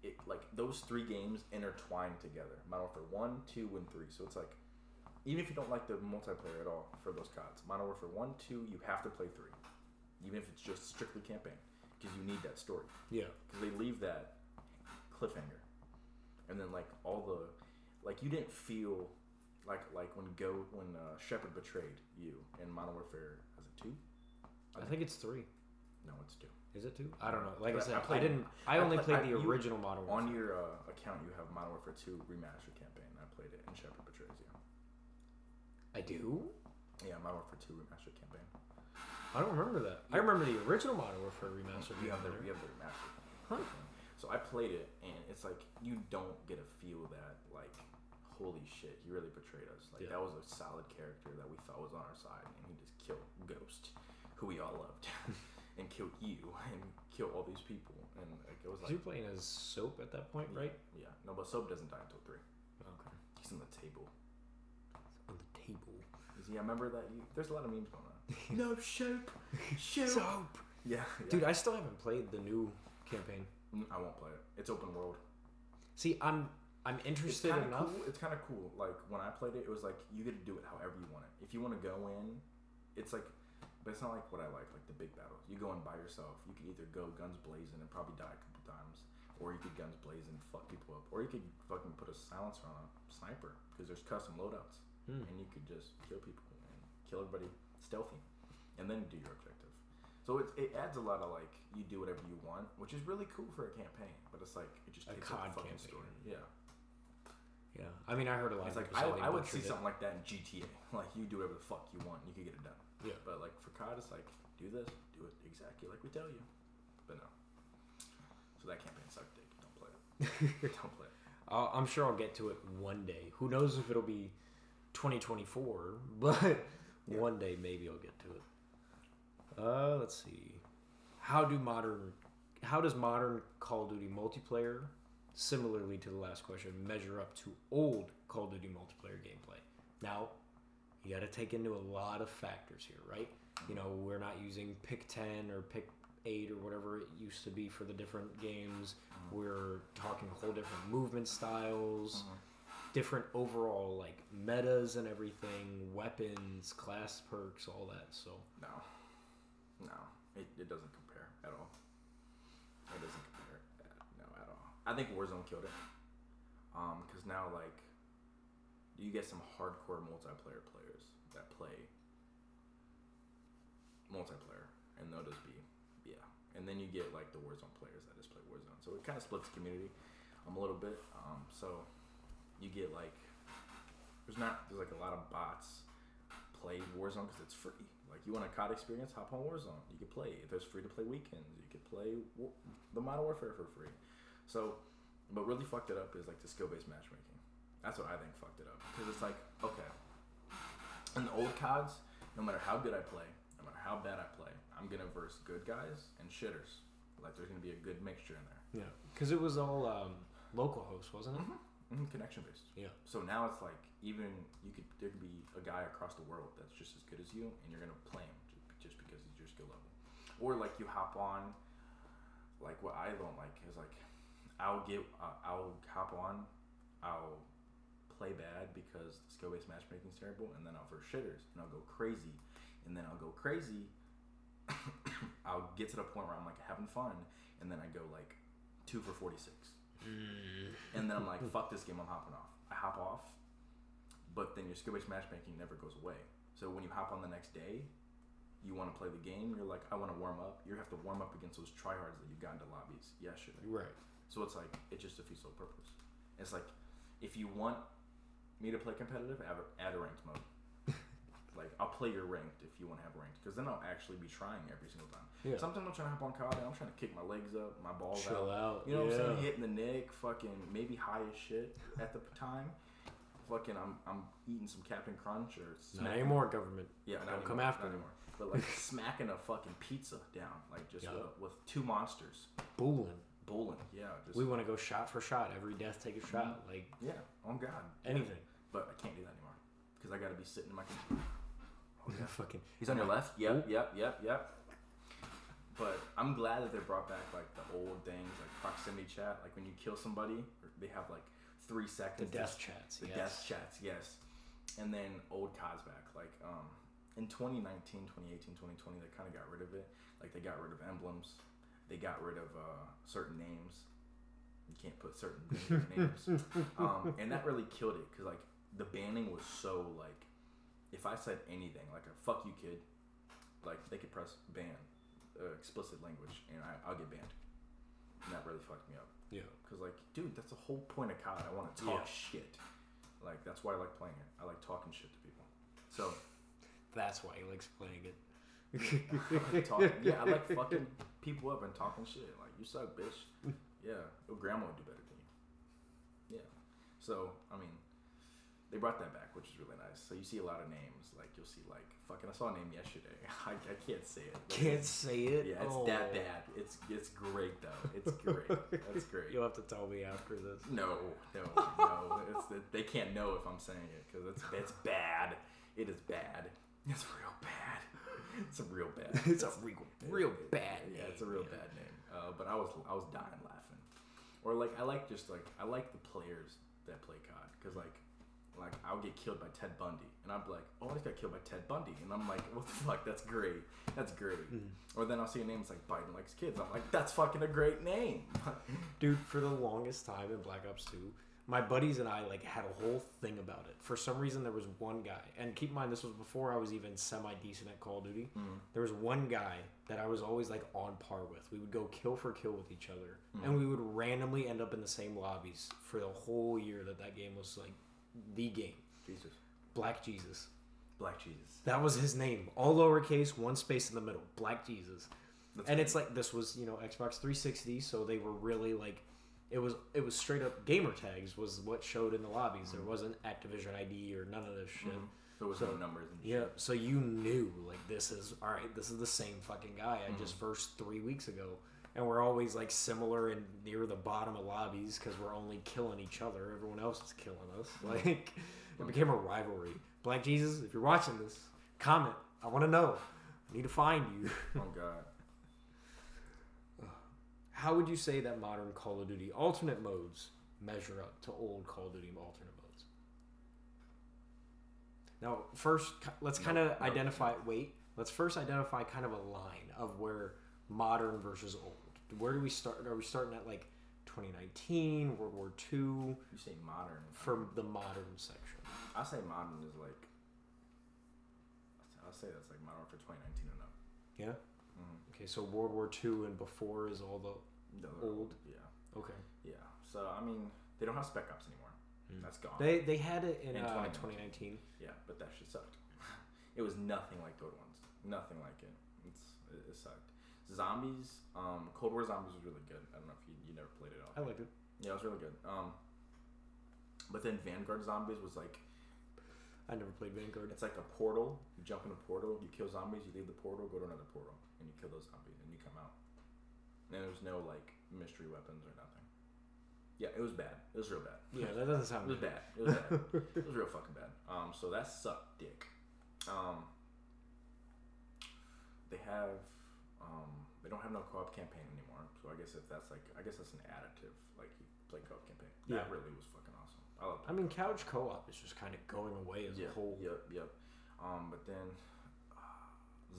It like those 3 games intertwine together. Modern Warfare 1, 2, and 3. So it's like, even if you don't like the multiplayer at all for those CODs, Modern Warfare 1, 2, you have to play 3, even if it's just strictly campaign, because you need that story. Yeah. Because they leave that cliffhanger, and then like all the, like you didn't feel. Like when Shepard betrayed you in Modern Warfare, was it 2? I think it's 3. No, it's 2. Is it 2? I don't know. Like I said, I only played the original Modern Warfare. On your account, you have Modern Warfare 2 Remastered campaign. I played it, and Shepard betrays you. I do? Yeah, Modern Warfare 2 Remastered campaign. I don't remember that. I remember the original Modern Warfare Remastered. You have the remastered. Huh. So I played it, and it's like you don't get to feel that like, holy shit, he really betrayed us. Like that was a solid character that we thought was on our side, and he just killed Ghost, who we all loved, and killed you, and killed all these people, and like it was like. You're playing as Soap at that point, right? Yeah. No, but Soap doesn't die until 3. Okay. He's on the table. On the table. Yeah, remember that? There's a lot of memes going on. No, Soap. Soap. Yeah. Dude, I still haven't played the new campaign. I won't play it. It's open world. See, I'm interested enough. Cool. It's kind of cool. Like when I played it, it was like you get to do it however you want it. If you want to go in, it's like, but it's not like what I like the big battles. You go in by yourself. You can either go guns blazing and probably die a couple times, or you could guns blazing and fuck people up, or you could fucking put a silencer on a sniper because there's custom loadouts, and you could just kill people and kill everybody stealthy, and then do your objective. So it adds a lot of like you do whatever you want, which is really cool for a campaign. But it's like it just takes COD a fucking campaign. story. Yeah. Yeah, I mean, I heard a lot. It's of like people say I would they see butchered something like that in GTA. Like you do whatever the fuck you want, and you can get it done. Yeah. But like for COD, it's like do this, do it exactly like we tell you. But no. So that campaign sucked dick. Don't play it. Don't play it. I'm sure I'll get to it one day. Who knows if it'll be 2024, but one day maybe I'll get to it. Let's see. How does modern Call of Duty multiplayer, similarly to the last question, measure up to old Call of Duty multiplayer gameplay? Now, you got to take into a lot of factors here, right? You know, we're not using pick 10 or pick 8 or whatever it used to be for the different games. We're talking whole different movement styles, different overall like metas and everything, weapons, class perks, all that. So no, it doesn't compare at all. It doesn't compare at all. I think Warzone killed it. Because now like you get some hardcore multiplayer players that play multiplayer, and they'll just be and then you get like the Warzone players that just play Warzone. So it kind of splits the community a little bit. So you get like there's like a lot of bots play Warzone because it's free. Like you want a COD experience, hop on Warzone. You could play. There's free to play weekends. You could play the Modern Warfare for free. So, but really fucked it up is like the skill-based matchmaking. That's what I think fucked it up because it's like okay, in the old CODs, no matter how good I play, no matter how bad I play, I'm gonna verse good guys and shitters. Like there's gonna be a good mixture in there. yeah, because it was all local host, wasn't it? Connection based. Yeah. So now it's like there could be a guy across the world that's just as good as you, and you're gonna play him just because he's your skill level. Or like you hop on, like what I don't like is like I'll hop on, I'll play bad because the skill based matchmaking is terrible, and then I'll verse shitters and I'll go crazy, and then I'll go crazy. I'll get to the point where I'm like having fun, and then I go like 2 for 46, and then I'm like, fuck this game, I'm hopping off. I hop off, but then your skill-based matchmaking never goes away. So when you hop on the next day, you want to play the game. You're like, I want to warm up. You have to warm up against those tryhards that you've gotten to lobbies yesterday. Right. So it's like it just defeats the whole purpose. It's like if you want me to play competitive, add a ranked mode. Like, I'll play your ranked if you want to have ranked, because then I'll actually be trying every single time. Yeah. Sometimes I'm trying to hop on COD and I'm trying to kick my legs up, my balls Chill out. You know what I'm saying? Hitting the neck, fucking maybe high as shit at the time. Fucking, I'm eating some Captain Crunch or Not anymore, government. Yeah, don't come after me. But like smacking a fucking pizza down, like just with 2 monsters. Booling, yeah. Just, we want to go shot for shot. Every death, take a shot. Like yeah, on God, anything. But I can't do that anymore because I got to be sitting in my computer. Oh, yeah. Fucking. He's on your left. Yep. But I'm glad that they brought back like the old things, like proximity chat. Like when you kill somebody, they have like 3 seconds. The death chats. Death chats, yes. And then old COD's back. Like in 2019, 2018, 2020, they kind of got rid of it. Like they got rid of emblems. They got rid of certain names. You can't put certain names. And that really killed it because like the banning was so like, if I said anything like a "fuck you, kid," like they could press ban. Explicit language, and I'll get banned. And that really fucked me up. Yeah. Because, like, dude, that's the whole point of COD. I want to talk shit. Like, that's why I like playing it. I like talking shit to people. So. That's why he likes playing it. I like fucking people up and talking shit. Like, you suck, bitch. Yeah. Your grandma would do better than you. Yeah. So, I mean, they brought that back, which is really nice. So you see a lot of names. Like, you'll see, like, fucking, I saw a name yesterday. I can't say it. Like, can't say it? Yeah, it's that bad. It's great, though. It's great. That's great. You'll have to tell me after this. No. They can't know if I'm saying it, because it's bad. It is bad. It's real bad. It's a real bad. It's a real bad name. Yeah, it's a real bad name. But I was dying laughing. Or, like, I like the players that play COD, because, like I'll get killed by Ted Bundy, and I'm like, oh, I just got killed by Ted Bundy, and I'm like, what the fuck? That's great. Or then I'll see a name that's like Biden likes kids. I'm like, that's fucking a great name. Dude, for the longest time in Black Ops 2, my buddies and I like had a whole thing about it. For some reason, there was one guy, and keep in mind this was before I was even semi-decent at Call of Duty. There was one guy that I was always like on par with. We would go kill for kill with each other, and we would randomly end up in the same lobbies for the whole year that game was like the game. Jesus. Black Jesus. That was his name. All lowercase, one space in the middle. Black Jesus. That's It's like, this was, Xbox 360, so they were really like, it was straight up gamer tags was what showed in the lobbies. There wasn't Activision ID or none of this shit. There was no numbers and shit. Yeah, so you knew, like, this is the same fucking guy I just versed 3 weeks ago. And we're always, like, similar and near the bottom of lobbies because we're only killing each other. Everyone else is killing us. Like, it became a rivalry. Black Jesus, if you're watching this, comment. I want to know. I need to find you. Oh, God. How would you say that modern Call of Duty alternate modes measure up to old Call of Duty alternate modes? Now, first, let's kind of identify... Wait. Let's first identify kind of a line of where modern versus old. Where do we start? Are we starting at like 2019, World War II? You say modern. For the modern section. I say modern is like... I'll say that's like modern for 2019 and up. Yeah? Okay, so World War II and before is all the old? Yeah. Okay. Yeah. So, I mean, they don't have Spec Ops anymore. That's gone. They had it in 2019. Yeah, but that shit sucked. It was nothing like the old ones. Nothing like it. It sucked. Zombies, Cold War Zombies was really good. I don't know if you never played it all. I liked it. Yeah, it was really good. But then Vanguard Zombies was like... I never played Vanguard. It's like a portal. You jump in a portal, you kill zombies, you leave the portal, go to another portal, and you kill those zombies, and you come out. And there's no, like, mystery weapons or nothing. Yeah, it was bad. It was real bad. Yeah, that doesn't sound It was bad. It was bad. It was real fucking bad. So that sucked dick. They have... they don't have no co-op campaign anymore, so I guess that's an additive, like you play co-op campaign. That really was fucking awesome. I mean, couch co-op is just kind of going away as a whole. Yep. But then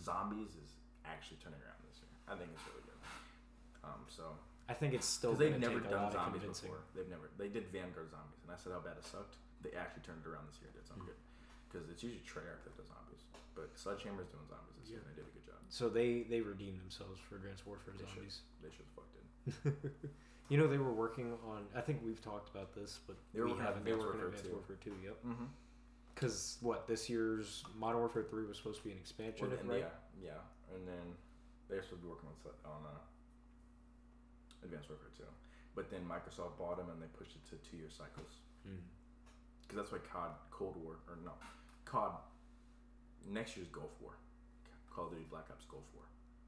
Zombies is actually turning around this year. I think it's really good. So I think it's still because they've never done zombies before. They did Vanguard Zombies, and I said how bad it sucked. They actually turned it around this year. Did something good because it's usually Treyarch that does zombies, but Sledgehammer's doing zombies this year, and they did a good job. So they redeemed themselves for Advanced Warfare Zombies. They should have fucked it. You know, they were working on... I think we've talked about this, but we haven't. They were working on Advanced Warfare 2, yep. Because, this year's Modern Warfare 3 was supposed to be an expansion, right? Yeah. And then they're supposed to be working on Advanced Warfare 2. But then Microsoft bought them, and they pushed it to 2-year cycles. Because that's why COD... Next year's Gulf War. Call of Duty Black Ops Gulf War.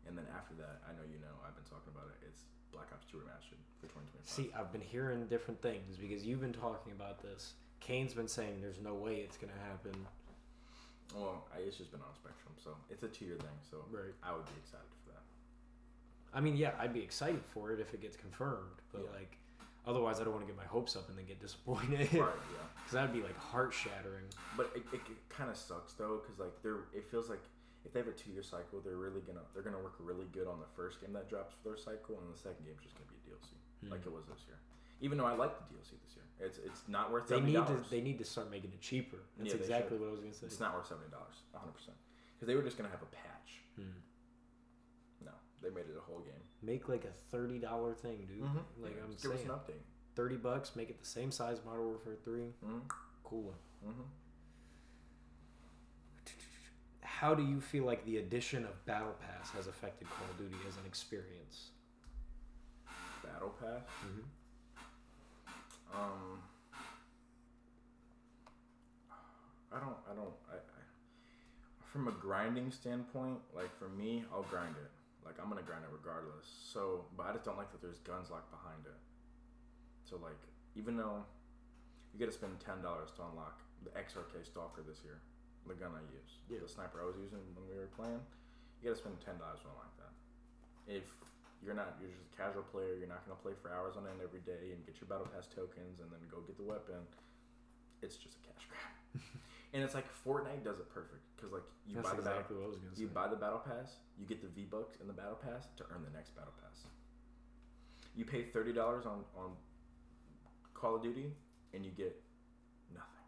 And then after that, I know you know, I've been talking about it, it's Black Ops 2 Remastered for 2025. See, I've been hearing different things because you've been talking about this. Kane's been saying there's no way it's going to happen. Well, it's just been on Spectrum, so it's a 2-year thing. So Right. I would be excited for that. I mean, yeah, I'd be excited for it if it gets confirmed, but Yeah. like, otherwise, I don't want to get my hopes up and then get disappointed. Right. Yeah. Because that'd be like heart shattering. But it kind of sucks though, because like it feels like if they have a 2-year cycle, they're gonna work really good on the first game that drops for their cycle, and the second game's just gonna be a DLC, like it was this year. Even though I like the DLC this year, it's not worth $70. They need to start making it cheaper. That's Yeah, exactly what I was gonna say. It's not worth $70, 100%, because they were just gonna have a patch. No, they made it a whole game. Make like a $30 thing, dude. Like I'm Give us saying, an update. $30, make it the same size Modern Warfare 3. Cool. How do you feel like the addition of Battle Pass has affected Call of Duty as an experience? Battle Pass. I from a grinding standpoint, like for me, I'll grind it. Like I'm gonna grind it regardless. So, but I just don't like that there's guns locked behind it. So like, even though you got to spend $10 to unlock the XRK Stalker this year, the gun I use, the sniper I was using when we were playing, you got to spend $10 to unlock that. If you're just a casual player, you're not gonna play for hours on end every day and get your Battle Pass tokens and then go get the weapon. It's just a cash grab. And it's like Fortnite does it perfect because like That's exactly what I was gonna say. You buy the Battle Pass, you get the V-Bucks in the Battle Pass to earn the next Battle Pass. You pay $30 on Call of Duty and you get nothing.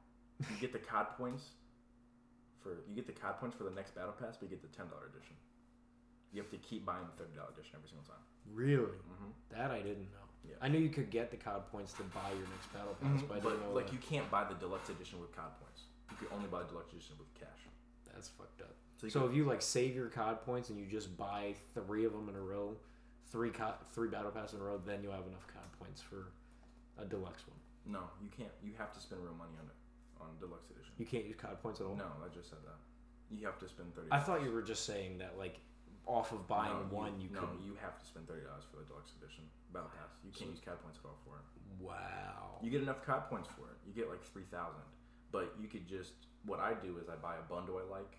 You get the COD points for the next Battle Pass, but you get the $10 edition. You have to keep buying the $30 edition every single time. Really? That I didn't know. Yeah. I knew you could get the COD points to buy your next Battle Pass, but I didn't know like you can't buy the deluxe edition with COD points. You can only buy the deluxe edition with cash. That's fucked up. So if you like save your COD points and you just buy 3 of them in a row, three Battle Pass in a row, then you'll have enough COD points for a deluxe one. No, you can't. You have to spend real money on it on deluxe edition. You can't use COD points at all? No, I just said that. You have to spend $30. I thought you were just saying that like off of buying one you could. No, you have to spend $30 for the deluxe edition Battle Pass. You can't use COD points at all for it. Wow. You get enough COD points for it. You get like 3,000. But you could just, what I do is I buy a bundle I like.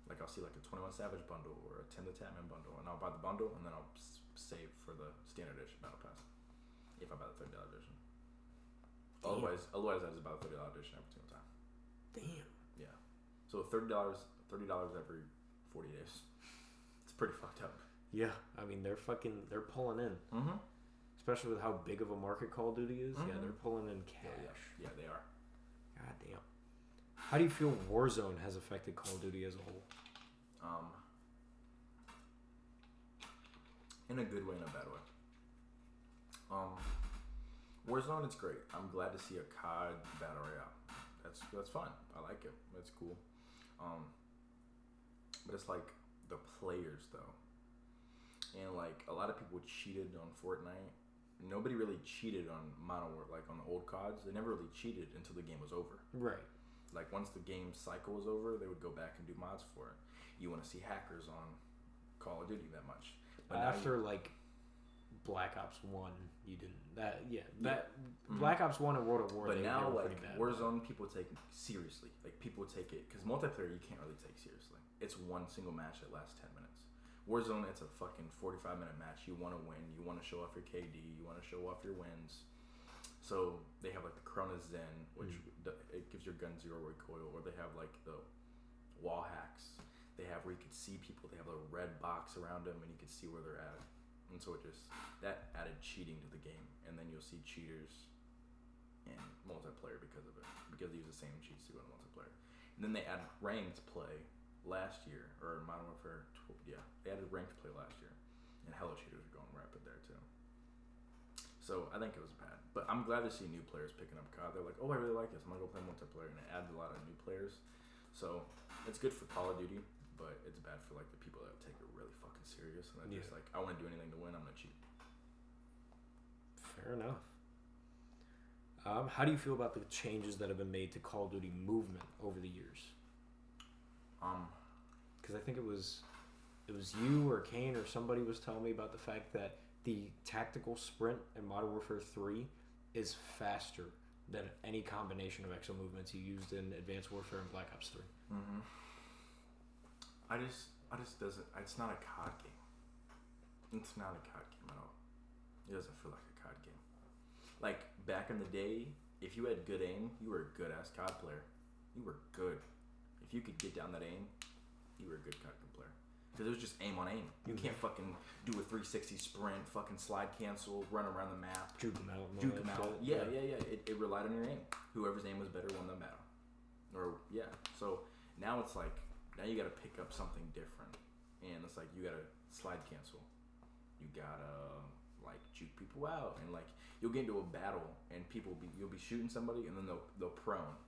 Like I'll see like a 21 Savage bundle or a 10 the Tatman bundle, and I'll buy the bundle and then I'll save for the standard edition Battle Pass. If I buy the $30 edition. Otherwise I just buy the $30 edition every single time. Damn. Yeah. So $30 every 40 days. It's pretty fucked up. Yeah, I mean they're pulling in. Especially with how big of a market Call of Duty is. Yeah, they're pulling in cash. Yeah, they are. God damn. How do you feel Warzone has affected Call of Duty as a whole? In a good way and a bad way. Warzone, it's great. I'm glad to see a COD battle royale. That's fun. I like it. It's cool. But it's like the players though, and like a lot of people cheated on Fortnite. Nobody really cheated on Modern Warfare, like on the old CODs. They never really cheated until the game was over. Right. Like once the game cycle was over, they would go back and do mods for it. You want to see hackers on Call of Duty that much. But after like Black Ops 1, you didn't. Black Ops 1 and World at War. But now like bad, Warzone, people take it seriously. Like people take it because multiplayer you can't really take seriously. It's one single match that lasts 10 minutes. Warzone, it's a fucking 45-minute match. You want to win. You want to show off your KD. You want to show off your wins. So they have like the Corona Zen, which it gives your gun 0 recoil, or they have like the wall hacks. They have where you can see people. They have a red box around them, and you can see where they're at. And so that added cheating to the game. And then you'll see cheaters in multiplayer because of it, because they use the same cheats to go in multiplayer. And then they added ranked play last year, or Modern Warfare. They added ranked play last year, and Hello Cheaters are going rapid there too. So I think it was bad, but I'm glad to see new players picking up COD. They're like, oh, I really like this. I'm gonna go play multiplayer, and it adds a lot of new players. So it's good for Call of Duty, but it's bad for like the people that take it really fucking serious and they're just like, I want to do anything to win. I'm gonna cheat. Fair enough. How do you feel about the changes that have been made to Call of Duty movement over the years? Because I think it was you or Kane or somebody was telling me about the fact that the tactical sprint in Modern Warfare 3 is faster than any combination of exo movements you used in Advanced Warfare and Black Ops 3. I just doesn't. It's not a COD game. It's not a COD game at all. It doesn't feel like a COD game. Like back in the day, if you had good aim, you were a good ass COD player. You were good. If you could get down that aim, you were a good COD player. Because it was just aim on aim. You can't fucking do a 360 sprint, fucking slide cancel, run around the map. Juke them out. Yeah. It relied on your aim. Whoever's aim was better won the battle. Or, yeah. So now it's like, now you gotta pick up something different. And it's like, you gotta slide cancel. You gotta, like, juke people out. And, like, you'll get into a battle and you'll be shooting somebody and then they'll prone.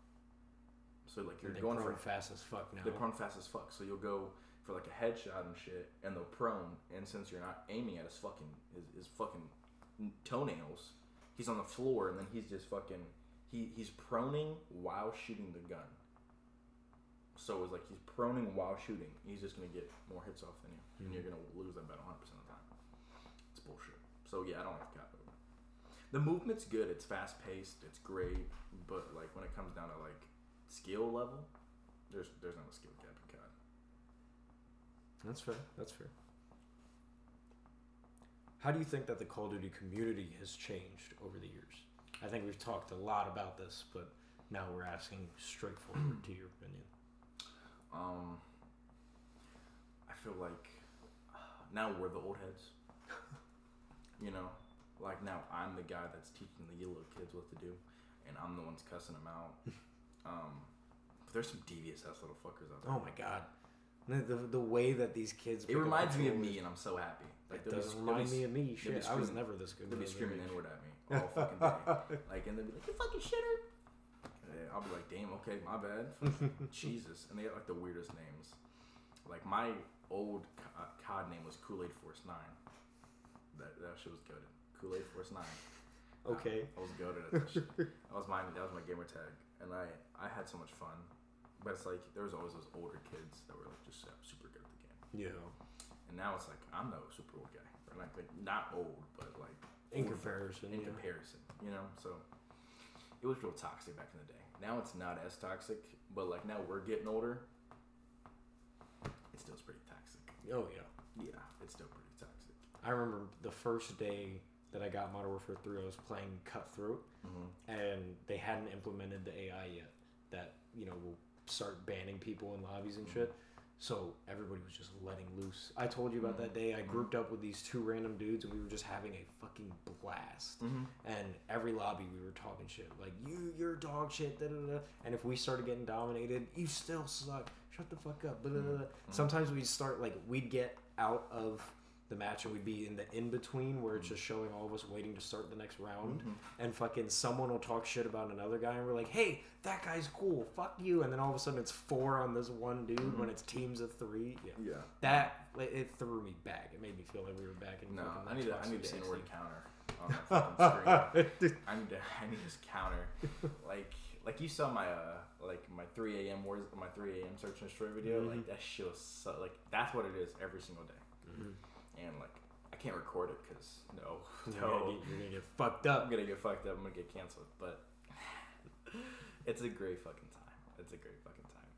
So, like, you're going for fast as fuck now. They're prone fast as fuck. So you'll go for like a headshot and shit, and they'll prone, and since you're not aiming at his fucking toenails, he's on the floor, and then he's just fucking he's proning while shooting the gun. So it's like he's proning while shooting. He's just gonna get more hits off than you, and you're gonna lose that battle 100% of the time. It's bullshit. So yeah, I don't like COD. The movement's good. It's fast paced. It's great, but like when it comes down to like skill level, there's not a skill gap in COD. That's fair. How do you think that the Call of Duty community has changed over the years? I think we've talked a lot about this, but now we're asking straightforward to your opinion. I feel like now we're the old heads. You know? Like now I'm the guy that's teaching the little kids what to do, and I'm the one's cussing them out. There's some devious ass little fuckers out there. Oh my god. The way that these kids... It reminds me of me, and I'm so happy. Like, it does remind me of me. Shit, I was never this good. They'll be screaming N-word at me all fucking day. Like, and they'll be like, you fucking shitter. And I'll be like, damn, okay, my bad. Jesus. And they got, like, the weirdest names. Like, my old COD name was Kool-Aid Force 9. That shit was goated. Kool-Aid Force 9. Okay. I was goated at that shit. That was my gamer tag. And I had so much fun. But it's like, there was always those older kids that were like just super good at the game. Yeah. And now it's like, I'm no super old guy. Or like not old, but like... In comparison. You know? So, it was real toxic back in the day. Now it's not as toxic, but like now we're getting older. It still is pretty toxic. Oh, yeah. Yeah, it's still pretty toxic. I remember the first day that I got Modern Warfare 3, I was playing Cutthroat, and they hadn't implemented the AI yet that, you know, will start banning people in lobbies and shit. So everybody was just letting loose. I told you about that day. I grouped up with these two random dudes, and we were just having a fucking blast. And every lobby we were talking shit. Like, you're dog shit, da-da-da. And if we started getting dominated, you still suck. Shut the fuck up. Sometimes we'd start, like, we'd get out of the match and we'd be in the in-between where it's just showing all of us waiting to start the next round, and fucking someone will talk shit about another guy and we're like, hey, that guy's cool, fuck you, and then all of a sudden it's 4 on this one dude when it's teams of 3. That it threw me back. It made me feel like we were back in I need the N-word counter on that fucking screen. I need this counter. Like you saw my my 3 a.m. search and destroy video. Like that shit was so, like that's what it is every single day. And like I can't record it because you're gonna get fucked up. I'm gonna get canceled. But it's a great fucking time.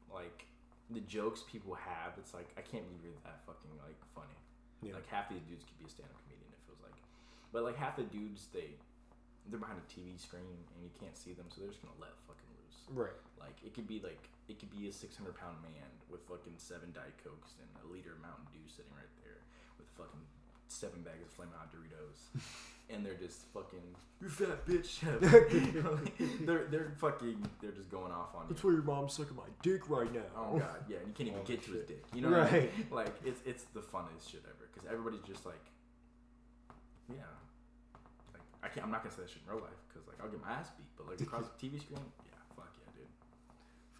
Like the jokes people have, it's like I can't believe you're that fucking like funny. Like half these dudes could be a stand-up comedian. It feels like, but like half the dudes they're behind a TV screen and you can't see them, so they're just gonna let fucking loose. Right. Like it could be a 600-pound man with fucking 7 Diet Cokes and a liter of Mountain Dew sitting right there with fucking 7 bags of Flamin' Hot Doritos, and they're just fucking, you fat bitch. they're just going off on you. That's why your mom's sucking my dick right now. Oh god, yeah, and you can't even get to his dick. You know what I mean? Like it's the funniest shit ever because everybody's just like, yeah. Like I'm not gonna say that shit in real life because like I'll get my ass beat, but like across the TV screen, yeah, fuck yeah, dude.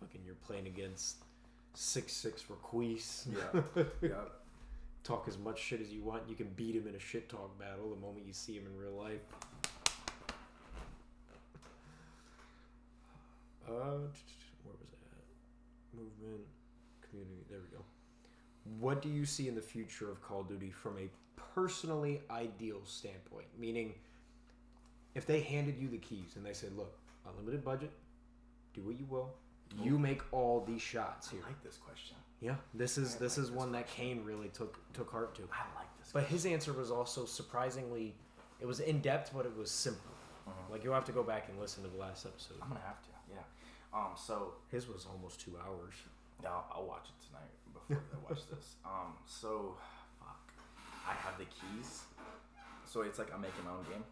Fucking, you're playing against 6'6" Requise. Yeah. Talk as much shit as you want. You can beat him in a shit talk battle the moment you see him in real life. Where was that? Movement, community. There we go. What do you see in the future of Call of Duty from a personally ideal standpoint? Meaning, if they handed you the keys and they said, look, unlimited budget, do what you will, You make all these shots here. I like this question. Yeah, this is one that Kane really took heart to. I like this. But his answer was also surprisingly, it was in depth, but it was simple. Like you'll have to go back and listen to the last episode. I'm gonna have to. Yeah. So his was almost 2 hours. Yeah, I'll watch it tonight before I watch this. So fuck. I have the keys. So it's like I'm making my own game.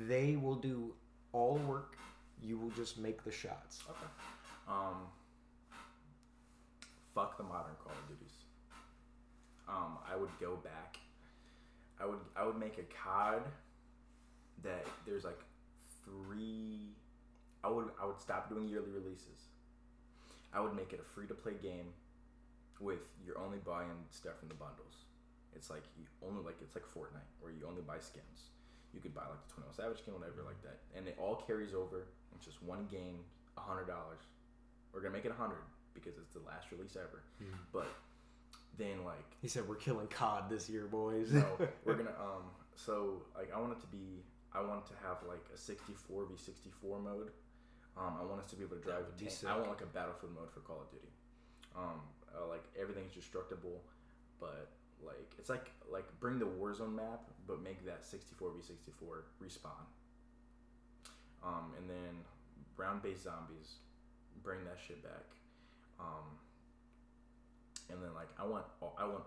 They will do all work. You will just make the shots. Okay. Fuck the modern Call of Duties. I would go back. I would make a COD that there's like 3. I would stop doing yearly releases. I would make it a free to play game with you're only buying stuff from the bundles. It's like it's like Fortnite where you only buy skins. You could buy like the 21 Savage skin, whatever like that, and it all carries over. It's just one game, $100. We're gonna make it 100 because it's the last release ever. But then like he said, we're killing COD this year, boys. No, we're gonna So like I want it to have like a 64v64 mode. I want us to be able to drive a tank. I want like a battlefield mode for Call of Duty. Like everything's destructible, but like it's like bring the Warzone map, but make that 64v64 respawn. And then round-based zombies, bring that shit back. And then like I want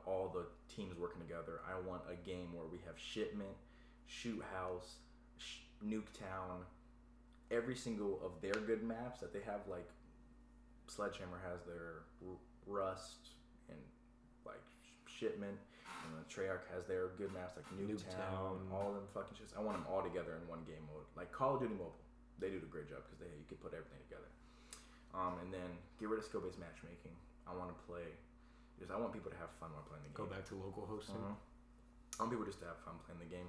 all the teams working together. I want a game where we have shipment, shoot house, Nuketown, every single of their good maps that they have. Like Sledgehammer has their Rust and like shipment, and then Treyarch has their good maps like Nuketown, all them fucking shits. I want them all together in one game mode, like Call of Duty Mobile. They do a great job because you can put everything together. And then get rid of skill-based matchmaking. I want to play. I want people to have fun while playing the game. Go back to local hosting. I want people just to have fun playing the game.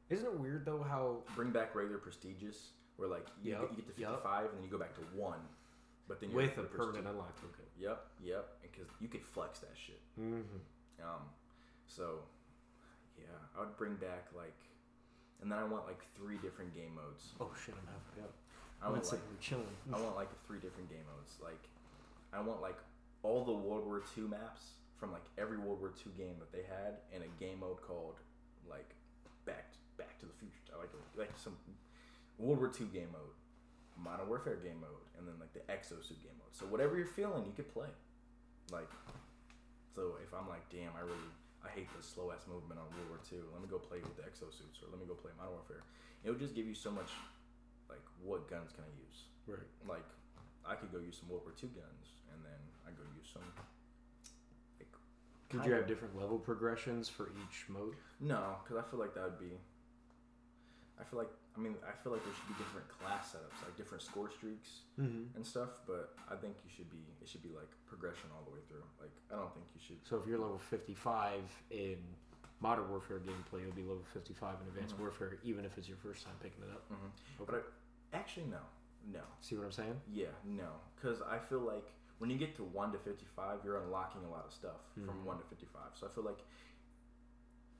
Isn't it weird though how bring back regular prestigious where like you get to 55 and then you go back to 1, but then you're with a permanent unlock token. Yep, because you could flex that shit. So yeah, I would bring back like, and then I want like 3 different game modes. Oh shit, I'm halfway up. I want like chilling. I want like 3 different game modes. Like I want like all the World War II maps from like every World War II game that they had in a game mode called like Back to the Future. I like some World War II game mode, Modern Warfare game mode, and then like the Exosuit game mode. So whatever you're feeling, you could play. Like, so if I'm like, damn, I hate the slow ass movement on World War II. Let me go play with the Exosuits, or let me go play Modern Warfare. It would just give you so much. Like, what guns can I use? Right. Like, I could go use some World War II guns, and then I go use some. Like, could you have different level progressions for each mode? No, because I feel like that would be. I feel like there should be different class setups, like different score streaks and stuff. But I think it should be like progression all the way through. Like, I don't think you should. So if you're level 55 in Modern Warfare gameplay, you'll be level 55 in Advanced Warfare, even if it's your first time picking it up. Okay. But actually, no. See what I'm saying? Yeah, no. Because I feel like when you get to 1 to 55, you're unlocking a lot of stuff from 1 to 55. So I feel like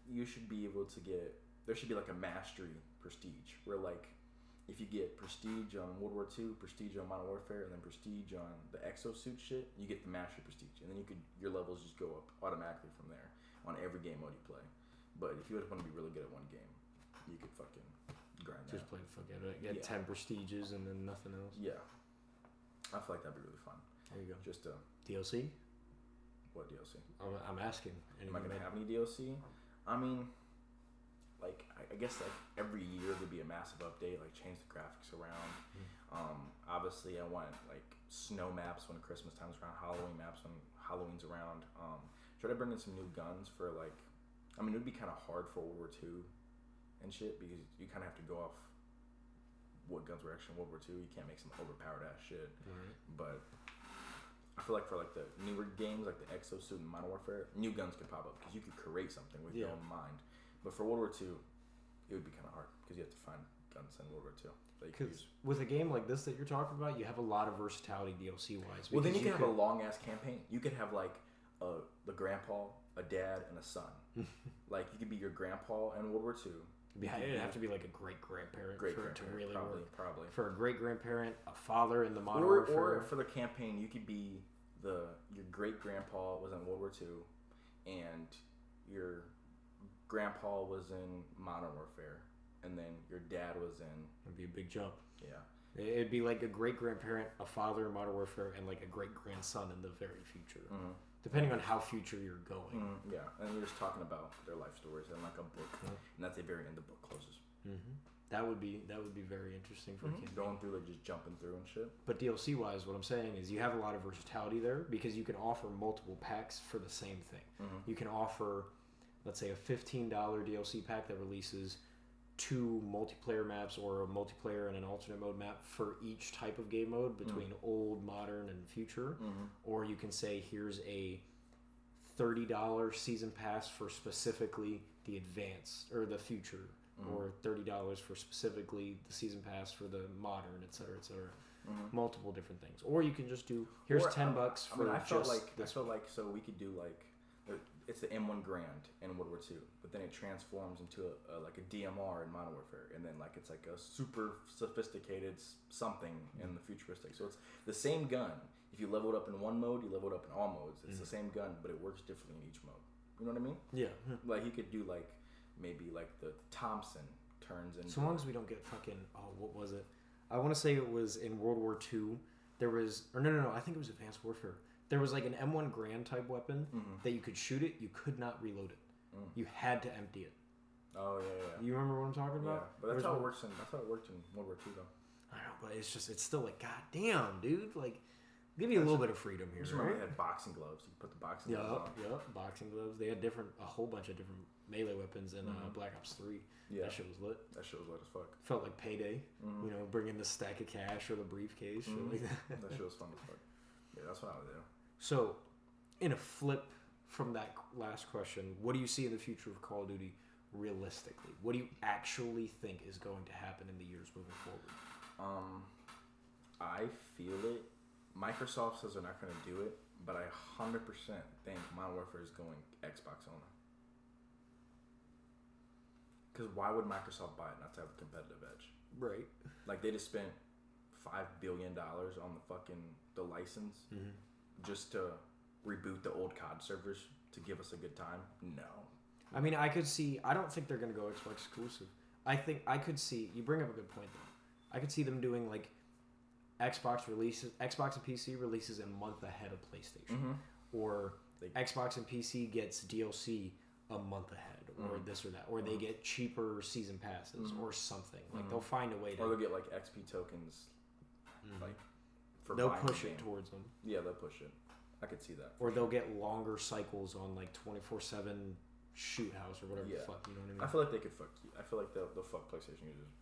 you should be able to get. There should be like a mastery prestige where like if you get prestige on World War II, prestige on Modern Warfare, and then prestige on the Exosuit shit, you get the mastery prestige, and then your levels just go up automatically from there on every game mode you play. But if you just want to be really good at one game, you could fucking grind that. Just play the fuck out of it. Get 10 prestiges and then nothing else. Yeah, I feel like that'd be really fun. There you go. Just DLC. What DLC? I'm asking. Am I gonna have any DLC? I mean. Like I guess like every year there'd be a massive update, like change the graphics around. Obviously I want like snow maps when Christmas time's around, Halloween maps when Halloween's around. Try to bring in some new guns for like, I mean it would be kind of hard for World War II and shit because you kind of have to go off what guns were actually in World War II. You can't make some overpowered ass shit. But I feel like for like the newer games like the Exosuit and Modern Warfare, new guns could pop up because you could create something with your own mind. But for World War II, it would be kind of hard because you have to find guns in World War II that you can use. With a game like this that you're talking about, you have a lot of versatility DLC-wise. Well, then you can have a long-ass campaign. You could have like the grandpa, a dad, and a son. Like you could be your grandpa in World War II. It'd have to be like a great grandparent for it to really work. Probably. For a great grandparent, a father in the Modern Or Warfare. for the campaign, you could be your great grandpa was in World War II, and your grandpa was in Modern Warfare, and then your dad was in. It'd be a big jump. Yeah. It'd be like a great grandparent, a father in Modern Warfare, and like a great grandson in the very future. Mm-hmm. Depending on how future you're going. Mm-hmm. Yeah, and you're just talking about their life stories and like a book, and that's the very end the book closes. Mm-hmm. That would be very interesting for a campaign. Going through, like, just jumping through and shit. But DLC wise, what I'm saying is you have a lot of versatility there because you can offer multiple packs for the same thing. Mm-hmm. You can offer, let's say, a $15 DLC pack that releases 2 multiplayer maps or a multiplayer and an alternate mode map for each type of game mode between old, modern, and future. Or you can say, here's a $30 season pass for specifically the advanced or the future, or $30 for specifically the season pass for the modern, etc., etc. Multiple different things. Or you can just do, here's $10 for I felt just like so we could do like it's the M1 Grand in World War II, but then it transforms into a like a DMR in Modern Warfare, and then like it's like a super sophisticated something in the futuristic. So it's the same gun. If you level it up in one mode, you level it up in all modes. It's the same gun, but it works differently in each mode. You know what I mean? Yeah. Like he could do like maybe like the Thompson turns into. So long as we don't get fucking what was it? I want to say it was in World War II. There was no. I think it was Advanced Warfare. There was like an M1 Grand type weapon that you could shoot it. You could not reload it. You had to empty it. Oh yeah. You remember what I'm talking about? Yeah, but that's how it works in World War II though. I know, but it's still like, god damn, dude, like. Give you a little bit of freedom here. Just remember they had boxing gloves. You could put the boxing gloves on. Yep, boxing gloves. They had a whole bunch of different melee weapons in Black Ops 3. Yeah. That shit was lit. That shit was lit as fuck. Felt like Payday. You know, bringing the stack of cash or the briefcase. Shit like that. That shit was fun as fuck. Yeah, that's what I would do. So, in a flip from that last question, what do you see in the future of Call of Duty realistically? What do you actually think is going to happen in the years moving forward? I feel it. Microsoft says they're not going to do it, but I 100% think Modern Warfare is going Xbox only. Because why would Microsoft buy it not to have a competitive edge? Right. Like they just spent $5 billion on the license just to reboot the old COD servers to give us a good time. No. I mean, I don't think they're going to go Xbox exclusive. I could see, you bring up a good point though. I could see them doing like Xbox and PC releases a month ahead of PlayStation, or Xbox and PC gets DLC a month ahead, or this or that, or they get cheaper season passes or something. Like they'll find a way to, or they'll get like XP tokens, like for they'll buying push the it game. towards them. Yeah, they'll push it. I could see that. Or they'll get longer cycles on like 24/7 shoot house or whatever the fuck. You know what I mean? I feel like they could fuck you. I feel like they'll fuck PlayStation users.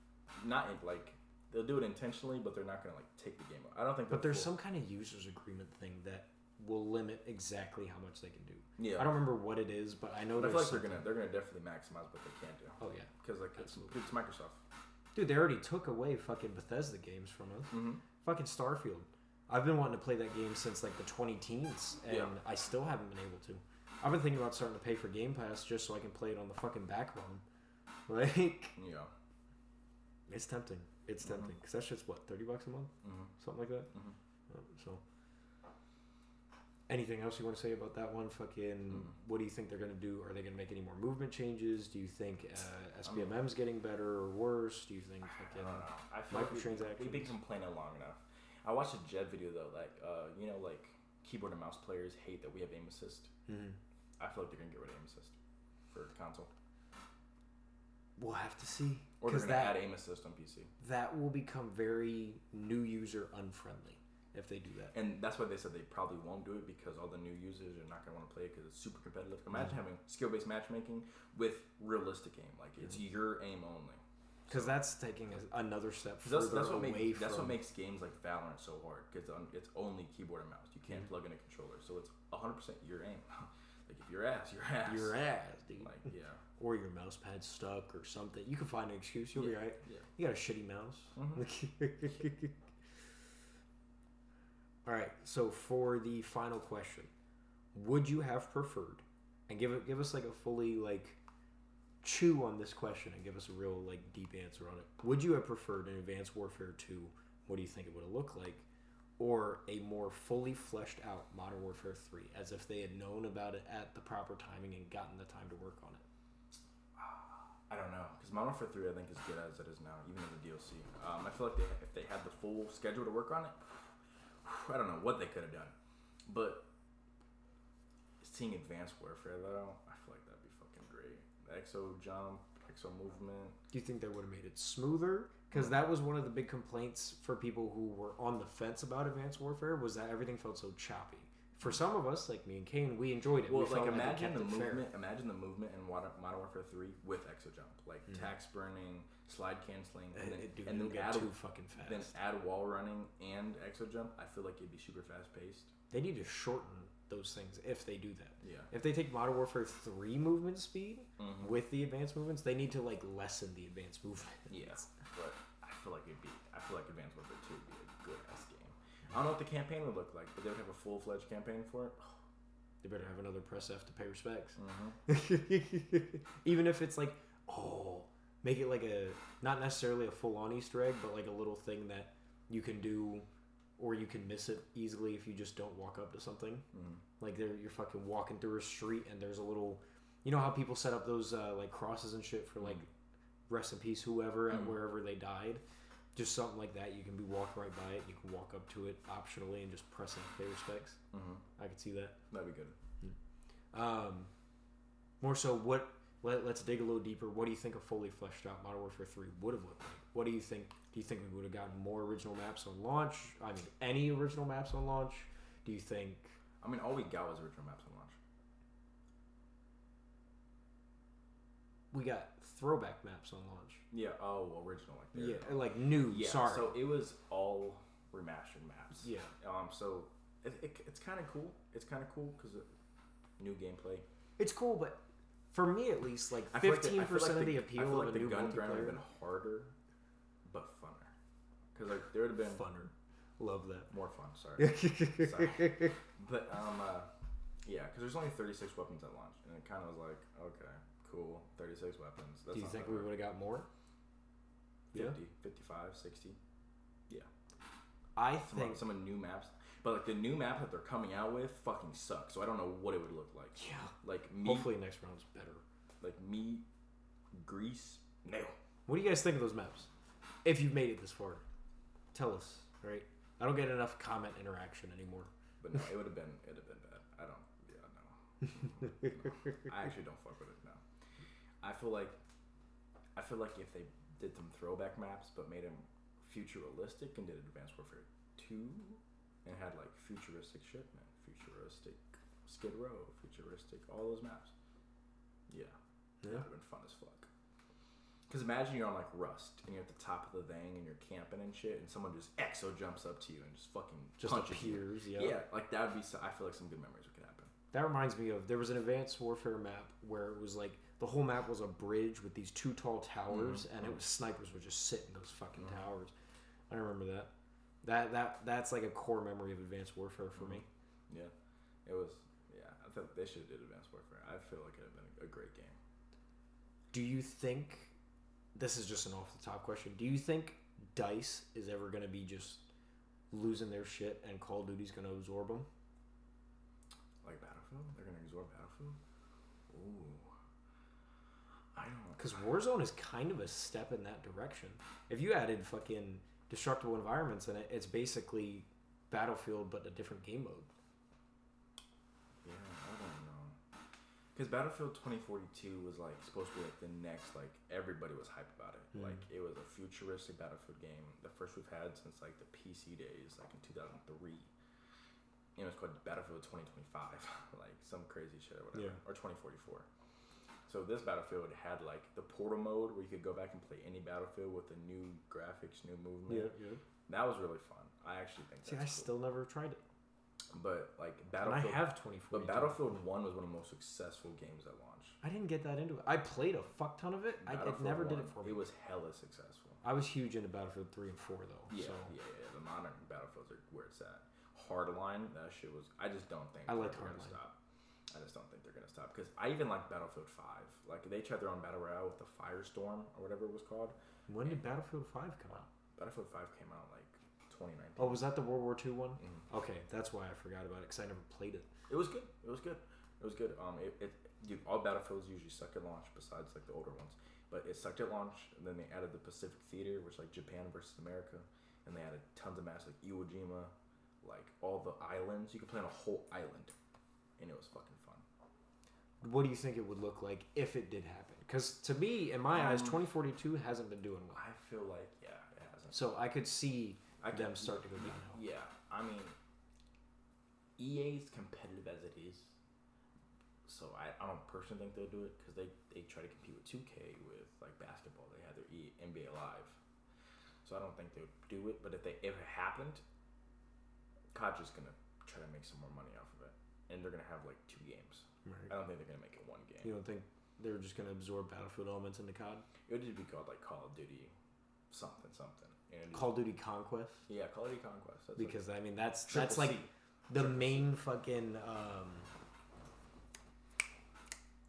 Not in, like. They'll do it intentionally, but they're not going to like take the game out. I don't think. But there's some kind of users agreement thing that will limit exactly how much they can do. Yeah. I don't remember what it is, but I know. I feel like they're gonna definitely maximize what they can do. Oh yeah. Because like it's Microsoft. Dude, they already took away fucking Bethesda games from us. Fucking Starfield. I've been wanting to play that game since like the 2010s, and I still haven't been able to. I've been thinking about starting to pay for Game Pass just so I can play it on the fucking backbone. Like. Yeah. It's tempting. It's tempting because that shit's what, $30 a month, something like that. So, anything else you want to say about that one? Fucking, what do you think they're gonna do? Are they gonna make any more movement changes? Do you think SBMM's getting better or worse? Do you think fucking microtransactions? We've been complaining long enough. I watched a Jed video though, like like keyboard and mouse players hate that we have aim assist. I feel like they're gonna get rid of aim assist for console. We'll have to see. Or they're going to add aim assist on PC. That will become very new user unfriendly if they do that. And that's why they said they probably won't do it, because all the new users are not going to want to play it because it's super competitive. Imagine having skill-based matchmaking with realistic aim. Like, it's your aim only. Because that's taking another step further away from... That's what makes games like Valorant so hard, because it's only keyboard and mouse. You can't plug in a controller. So it's 100% your aim. Like, if you're ass, you're ass. Your ass, dude. Like, yeah. Or your mouse pad's stuck or something. You can find an excuse. You'll be right. Yeah. You got a shitty mouse. All right. So for the final question, would you have preferred, and give us like a fully like chew on this question and give us a real like deep answer on it. Would you have preferred an Advanced Warfare 2? What do you think it would have looked like? Or a more fully fleshed out Modern Warfare 3, as if they had known about it at the proper timing and gotten the time to work on it? I don't know, because Modern Warfare 3 I think is good as it is now, even in the DLC. I feel like if they had the full schedule to work on it, I don't know what they could have done. But seeing Advanced Warfare though, I feel like that'd be fucking great. The exo jump, exo movement. Do you think they would have made it smoother? Because that was one of the big complaints for people who were on the fence about Advanced Warfare, was that everything felt so choppy. For some of us, like me and Kane, we enjoyed it. Well, we like felt imagine they the kept it movement. fair. Imagine the movement in Modern Warfare 3 with exo jump, like tax burning, slide canceling, and then get add too fucking fast. Then add wall running and exo jump. I feel like it'd be super fast paced. They need to shorten those things if they do that. Yeah. If they take Modern Warfare 3 movement speed with the advanced movements, they need to like lessen the advanced movement. Yeah, but I feel like Advanced Warfare 2 would be a good ass game. I don't know what the campaign would look like, but they would have a full fledged campaign for it. They better have another press F to pay respects. Mm-hmm. Even if it's like, make it like not necessarily a full on Easter egg, but like a little thing that you can do, or you can miss it easily if you just don't walk up to something. Mm-hmm. Like you're fucking walking through a street and there's a little, you know how people set up those like crosses and shit for like rest in peace whoever at wherever they died. Just something like that. You can be walking right by it. You can walk up to it optionally and just press F to pay respects. Mm-hmm. I could see that. That'd be good. More so, let's dig a little deeper. What do you think a fully fleshed out Modern Warfare 3 would have looked like? What do you think? Do you think we would have gotten more original maps on launch? I mean, any original maps on launch? Do you think? I mean, all we got was original maps on launch. We got throwback maps on launch. Yeah. Oh, original like yeah, like new. Yeah. Sorry. So it was all remastered maps. Yeah. So it's kind of cool. It's kind of cool because new gameplay. It's cool, but for me at least, like 15% of the appeal of a new gun grind would multiplayer have been harder, but funner. Because like there would have been funner. Love that. More fun. Sorry. But yeah, because there's only 36 weapons at launch, and it kind of was like, okay, cool, 36 weapons. That's Do you think we would have got more? 50, 55, 60. Yeah. I think some of the new maps. But like the new map that they're coming out with fucking sucks. So I don't know what it would look like. Yeah. Like hopefully next round's better. Like Greece. No. What do you guys think of those maps? If you've made it this far, tell us. Right. I don't get enough comment interaction anymore. But no, it would have been bad. I don't. Yeah, no. No. I actually don't fuck with it. No. I feel like if they did some throwback maps but made them futuristic and did Advanced Warfare 2 and had like futuristic shit, man, futuristic Skid Row, futuristic, all those maps. Yeah. That would have been fun as fuck. Because imagine you're on like Rust and you're at the top of the thing and you're camping and shit, and someone just exo jumps up to you and just fucking punches appears. You. Yeah, like that would be. I feel like some good memories could happen. That reminds me of there was an Advanced Warfare map where it was like the whole map was a bridge with these two tall towers, and it was snipers would just sit in those fucking towers. I remember that. That's like a core memory of Advanced Warfare for me. Yeah, it was. Yeah, I thought they should have did Advanced Warfare. I feel like it would have been a great game. Do you think? This is just an off the top question. Do you think DICE is ever going to be just losing their shit and Call of Duty's going to absorb them? Like Battlefield? They're going to absorb Battlefield? Ooh. I don't know. Because Warzone is kind of a step in that direction. If you added fucking destructible environments in it, it's basically Battlefield but a different game mode. Yeah, I don't know. Because Battlefield 2042 was like supposed to be like the next, like everybody was hyped about it. Like it was a futuristic Battlefield game, the first we've had since like the PC days, like in 2003. It was called Battlefield 2025, like some crazy shit or whatever, or 2044. So this Battlefield had like the portal mode where you could go back and play any Battlefield with the new graphics, new movement. Yeah. That was really fun. I actually think that's still never tried it. But like Battlefield, and I have 2042. But Battlefield 1 was one of the most successful games at launch. I didn't get that into it. I played a fuck ton of it. It never did it for me. It was hella successful. I was huge into Battlefield 3 and 4 though. Yeah, yeah. The modern Battlefields are where it's at. Hardline, that shit was. I just don't think. I like Hardline. Stop. I just don't think they're gonna stop because I even like Battlefield 5. Like they tried their own battle royale with the Firestorm or whatever it was called. When did Battlefield 5 come out? Battlefield 5 came out like 2019. Oh, was that the World War II one? Mm-hmm. Okay, that's why I forgot about it because I never played it. It was good. It was good. It was good. Dude, all Battlefields usually suck at launch besides like the older ones. But it sucked at launch, and then they added the Pacific Theater, which like Japan versus America, and they added tons of maps like Iwo Jima, like all the islands. You could play on a whole island, and it was fucking fun. What do you think it would look like if it did happen? Because to me, in my eyes, 2042 hasn't been doing well. I feel like it hasn't. So I could see them start to go downhill. Yeah, I mean, EA's competitive as it is. So I don't personally think they'll do it because they try to compete with 2K with like basketball. They had their NBA Live, so I don't think they would do it. But if it happened, COD's just gonna try to make some more money off of it, and they're gonna have like 2 games. Right. I don't think they're gonna make it 1 game. You don't think they're just gonna absorb Battlefield elements into COD? It would just be called like Call of Duty, something. And Call of Duty Conquest. Yeah, Call of Duty Conquest. That's because like, I mean that's like the main fucking.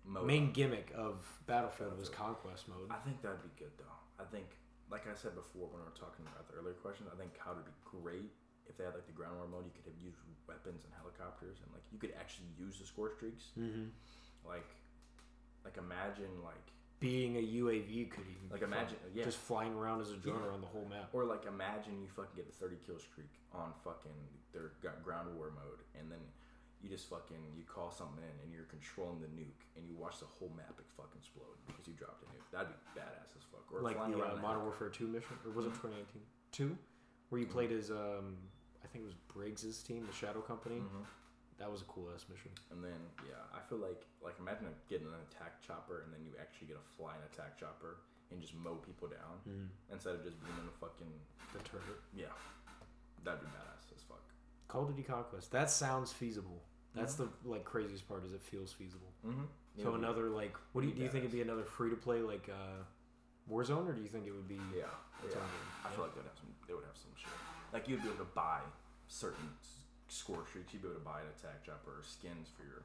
Main gimmick of Battlefield was Conquest mode. I think that'd be good though. I think, like I said before when we were talking about the earlier questions, I think COD would be great if they had like the ground war mode. You could have used weapons and helicopters, and like you could actually use the score streaks. Mm-hmm. Like imagine like being a UAV could even like imagine just flying around as a drone around the whole map. Or like imagine you fucking get a 30 kill streak on fucking their ground war mode, and then you just fucking you call something in and you're controlling the nuke and you watch the whole map fucking explode because you dropped a nuke. That'd be badass as fuck. Or like the Modern Warfare 2 mission, or was it 2019 2, where you played as I think it was Briggs's team, the Shadow Company. Mm-hmm. That was a cool ass mission. And then I feel like imagine getting an attack chopper and then you actually get a flying attack chopper and just mow people down instead of just being in the fucking turret. Yeah, that'd be badass as fuck. Call of Duty Conquest. That sounds feasible. That's the like craziest part is it feels feasible. Mm-hmm. So another like, what do you think it'd be another free to play like Warzone, or do you think it would be? Yeah. I feel like they would have some shit. Like you'd be able to buy certain score streaks. You'd be able to buy an attack chopper or skins for your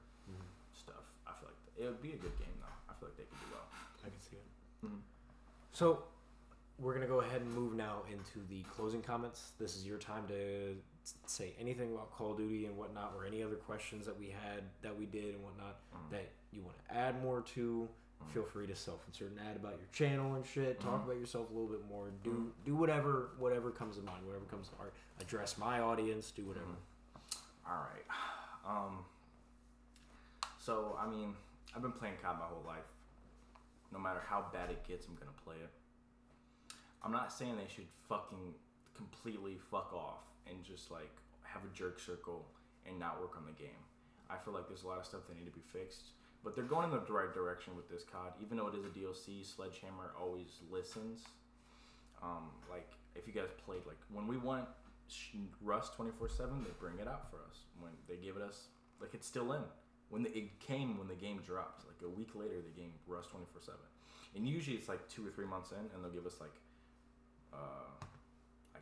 stuff. I feel like it would be a good game though. I feel like they could do well. I can see it. Mm-hmm. So we're gonna go ahead and move now into the closing comments. This is your time to say anything about Call of Duty and whatnot, or any other questions that we had, that we did and whatnot, that you want to add more to. Feel free to self-insert and add about your channel and shit. Talk about yourself a little bit more. Do whatever comes to mind, whatever comes to heart. Address my audience. Do whatever. All right. So I mean, I've been playing COD my whole life. No matter how bad it gets, I'm gonna play it. I'm not saying they should fucking completely fuck off and just like have a jerk circle and not work on the game. I feel like there's a lot of stuff that need to be fixed, but they're going in the right direction with this COD. Even though it is a DLC, Sledgehammer always listens. Like if you guys played, like when we want Rust 24/7, they bring it out for us. When they give it us, like it's still in. When it came when the game dropped, like a week later, the game Rust 24/7, and usually it's like 2 or 3 months in, and they'll give us like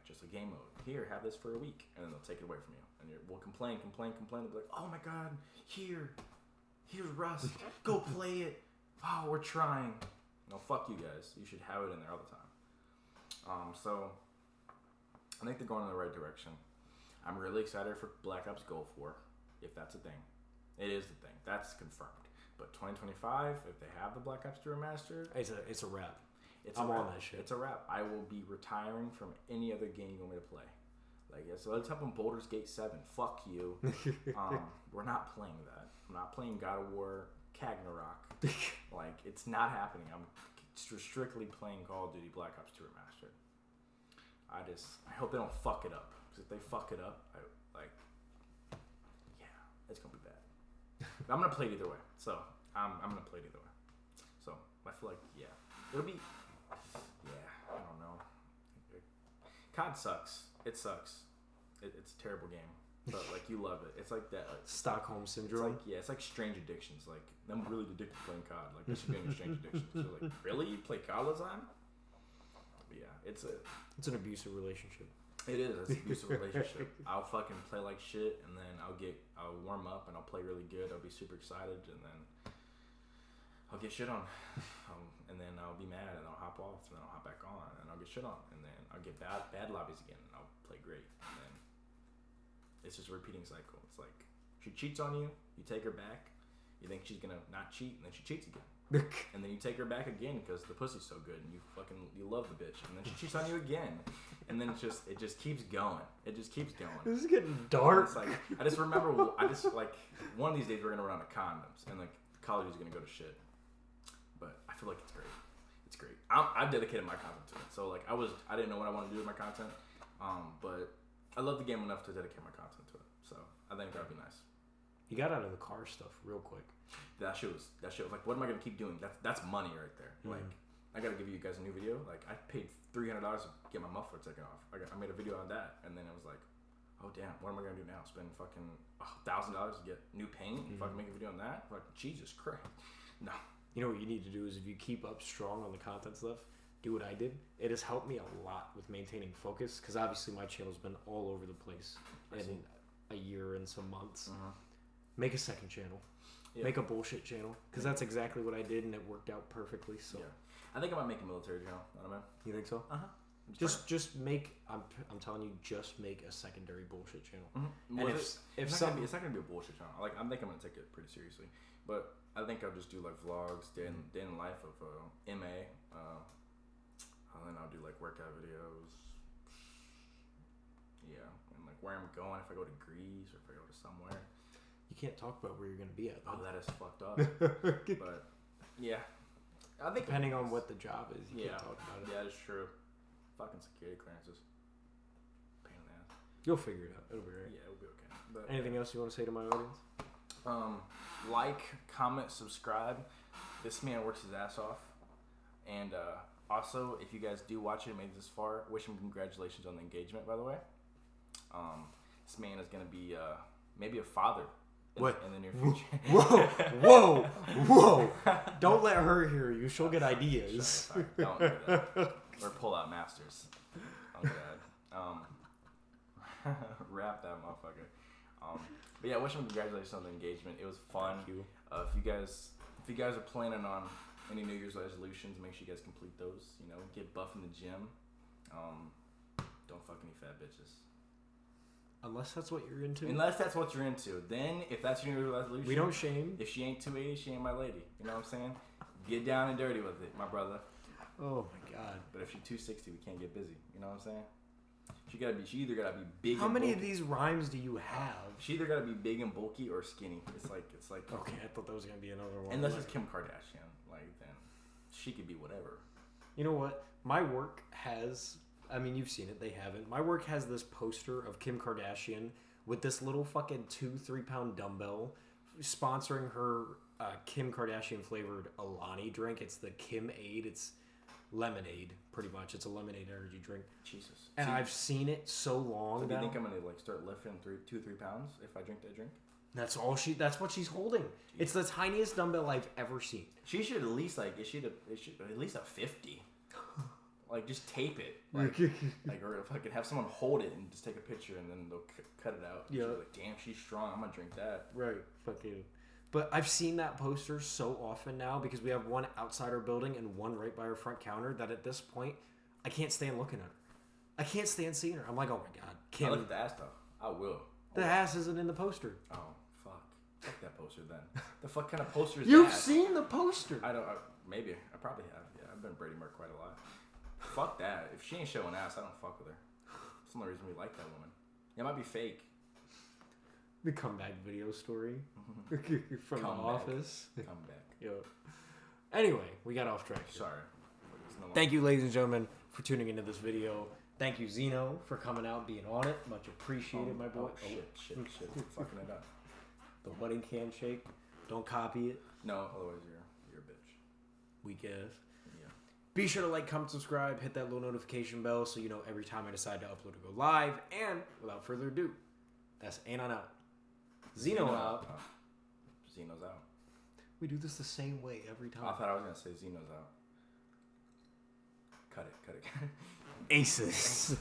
just a game mode. Here, have this for a week, and then they'll take it away from you. And we'll complain. They'll be like, "Oh my god, here's Rust. Go play it. Oh, we're trying." No, fuck you guys. You should have it in there all the time. So I think they're going in the right direction. I'm really excited for Black Ops Gulf War, if that's a thing. It is the thing. That's confirmed. But 2025, if they have the Black Ops 2 remastered, it's a wrap. I'm on that shit. It's a wrap. I will be retiring from any other game you want me to play. Like, so let's hop on Baldur's Gate 7. Fuck you. We're not playing that. I'm not playing God of War Ragnarok. Like, it's not happening. I'm strictly playing Call of Duty Black Ops 2 Remastered. I hope they don't fuck it up. Because if they fuck it up, it's going to be bad. But I'm going to play it either way. So, I'm going to play it either way. So, I feel like, it'll be... I don't know. COD sucks. It sucks. It's a terrible game. But, like, you love it. It's like that. Like, Stockholm Syndrome? It's like strange addictions. Like, I'm really addicted to playing COD. Like, this should be a strange addiction. So, like, really? You play COD all the time? But, yeah, it's an abusive relationship. It is. It's an abusive relationship. I'll fucking play like shit, and then I'll warm up, and I'll play really good. I'll be super excited, and then I'll get shit on. And then I'll be mad, and I'll hop off, and then I'll hop back on, and I'll get shit on, and then I'll get bad lobbies again, and I'll play great. And then it's just a repeating cycle. It's like she cheats on you, you take her back, you think she's gonna not cheat, and then she cheats again. And then you take her back again because the pussy's so good, and you love the bitch, and then she cheats on you again, and then it just keeps going. It just keeps going. This is getting dark. It's like I just remember, like one of these days we're gonna run out of condoms, and like college is gonna go to shit. But I feel like it's great. It's great. I've dedicated my content to it, so like I didn't know what I wanted to do with my content, but I love the game enough to dedicate my content to it. So I think that'd be nice. You got out of the car stuff real quick. That shit was like, what am I gonna keep doing? That's money right there. Like, I gotta give you guys a new video. Like, I paid $300 to get my muffler taken off. I made a video on that, and then it was like, oh damn, what am I gonna do now? Spend fucking $1,000 to get new paint and fucking make a video on that? Like, Jesus Christ, no. You know what you need to do is if you keep up strong on the content stuff, do what I did. It has helped me a lot with maintaining focus because obviously my channel's been all over the place in a year and some months. Make a second channel. Yeah. Make a bullshit channel because that's exactly what I did and it worked out perfectly. So yeah. I think I might make a military channel. I don't know. You think so? Just make. I'm telling you, just make a secondary bullshit channel. And it's not gonna be a bullshit channel. Like I think I'm gonna take it pretty seriously, but I think I'll just do like vlogs, day in life of MA, and then I'll do like workout videos. Yeah, and like where I'm going, if I go to Greece or if I go to somewhere. You can't talk about where you're going to be at. Though. Oh, that is fucked up. But yeah, I think depending on what the job is, you can't talk about it. Yeah, that's true. Fucking security clearances. Pain in the ass. You'll figure it out. It'll be right. Yeah, it'll be okay. But, anything else you want to say to my audience? Like, comment, subscribe. This man works his ass off. And also, if you guys do watch it, made it this far, wish him congratulations on the engagement, by the way. This man is going to be maybe a father. In the near future. Whoa! Don't let her hear you. She'll get ideas. Sorry. Don't do that. We're pull-out masters. Oh god. Wrap that motherfucker. But yeah, wish him congratulations on the engagement. It was fun. Thank you. If you guys are planning on any New Year's resolutions, make sure you guys complete those. You know, get buff in the gym. Don't fuck any fat bitches. Unless that's what you're into. Then if that's your New Year's resolution, we don't shame. If she ain't 280, she ain't my lady. You know what I'm saying? Get down and dirty with it, my brother. Oh my god. But if she's 260, we can't get busy. You know what I'm saying? She either gotta be big. How many of these rhymes do you have? She either gotta be big and bulky or skinny. It's like. Okay, I thought that was gonna be another one. Unless it's Kim Kardashian, like then she could be whatever. You know what? My work has. I mean, you've seen it. They haven't. My work has this poster of Kim Kardashian with this little fucking 2-3 pound dumbbell sponsoring her Kim Kardashian flavored Alani drink. It's the Kim Aid. It's lemonade, pretty much. It's a lemonade energy drink. Jesus. And I've seen it so long. So do you think I'm gonna like start lifting 2-3 pounds if I drink that drink? That's what she's holding. Jeez. It's the tiniest dumbbell I've ever seen. She should at least it should at least a 50. Like, just tape it. Or if I could have someone hold it and just take a picture and then they'll cut it out. Yeah. Like, damn, she's strong. I'm going to drink that. Right. Fucking. But I've seen that poster so often now because we have one outside our building and one right by our front counter that at this point, I can't stand looking at her. I can't stand seeing her. I'm like, oh my God. Kim. I look at the ass, though. I will. The ass isn't in the poster. Oh, fuck. Fuck that poster then. The fuck kind of poster is You've that? Seen the poster. Maybe. I probably have. Yeah, I've been Brady Merck quite a lot. Fuck that. If she ain't showing ass, I don't fuck with her. That's the only reason we like that woman. It might be fake. The comeback video story from The Office. Come back. Yo. Anyway, we got off track. Sorry. Thank you, ladies and gentlemen, for tuning into this video. Thank you, Zeno, for coming out, being on it. Much appreciated, my boy. Shit. Fucking it up. The wedding handshake. Don't copy it. No, otherwise you're a bitch. Weak ass. Be sure to like, comment, subscribe, hit that little notification bell so you know every time I decide to upload or go live. And without further ado, that's Anon out. Zeno out. Zeno's out. We do this the same way every time. I thought I was going to say Zeno's out. Cut it. Aces.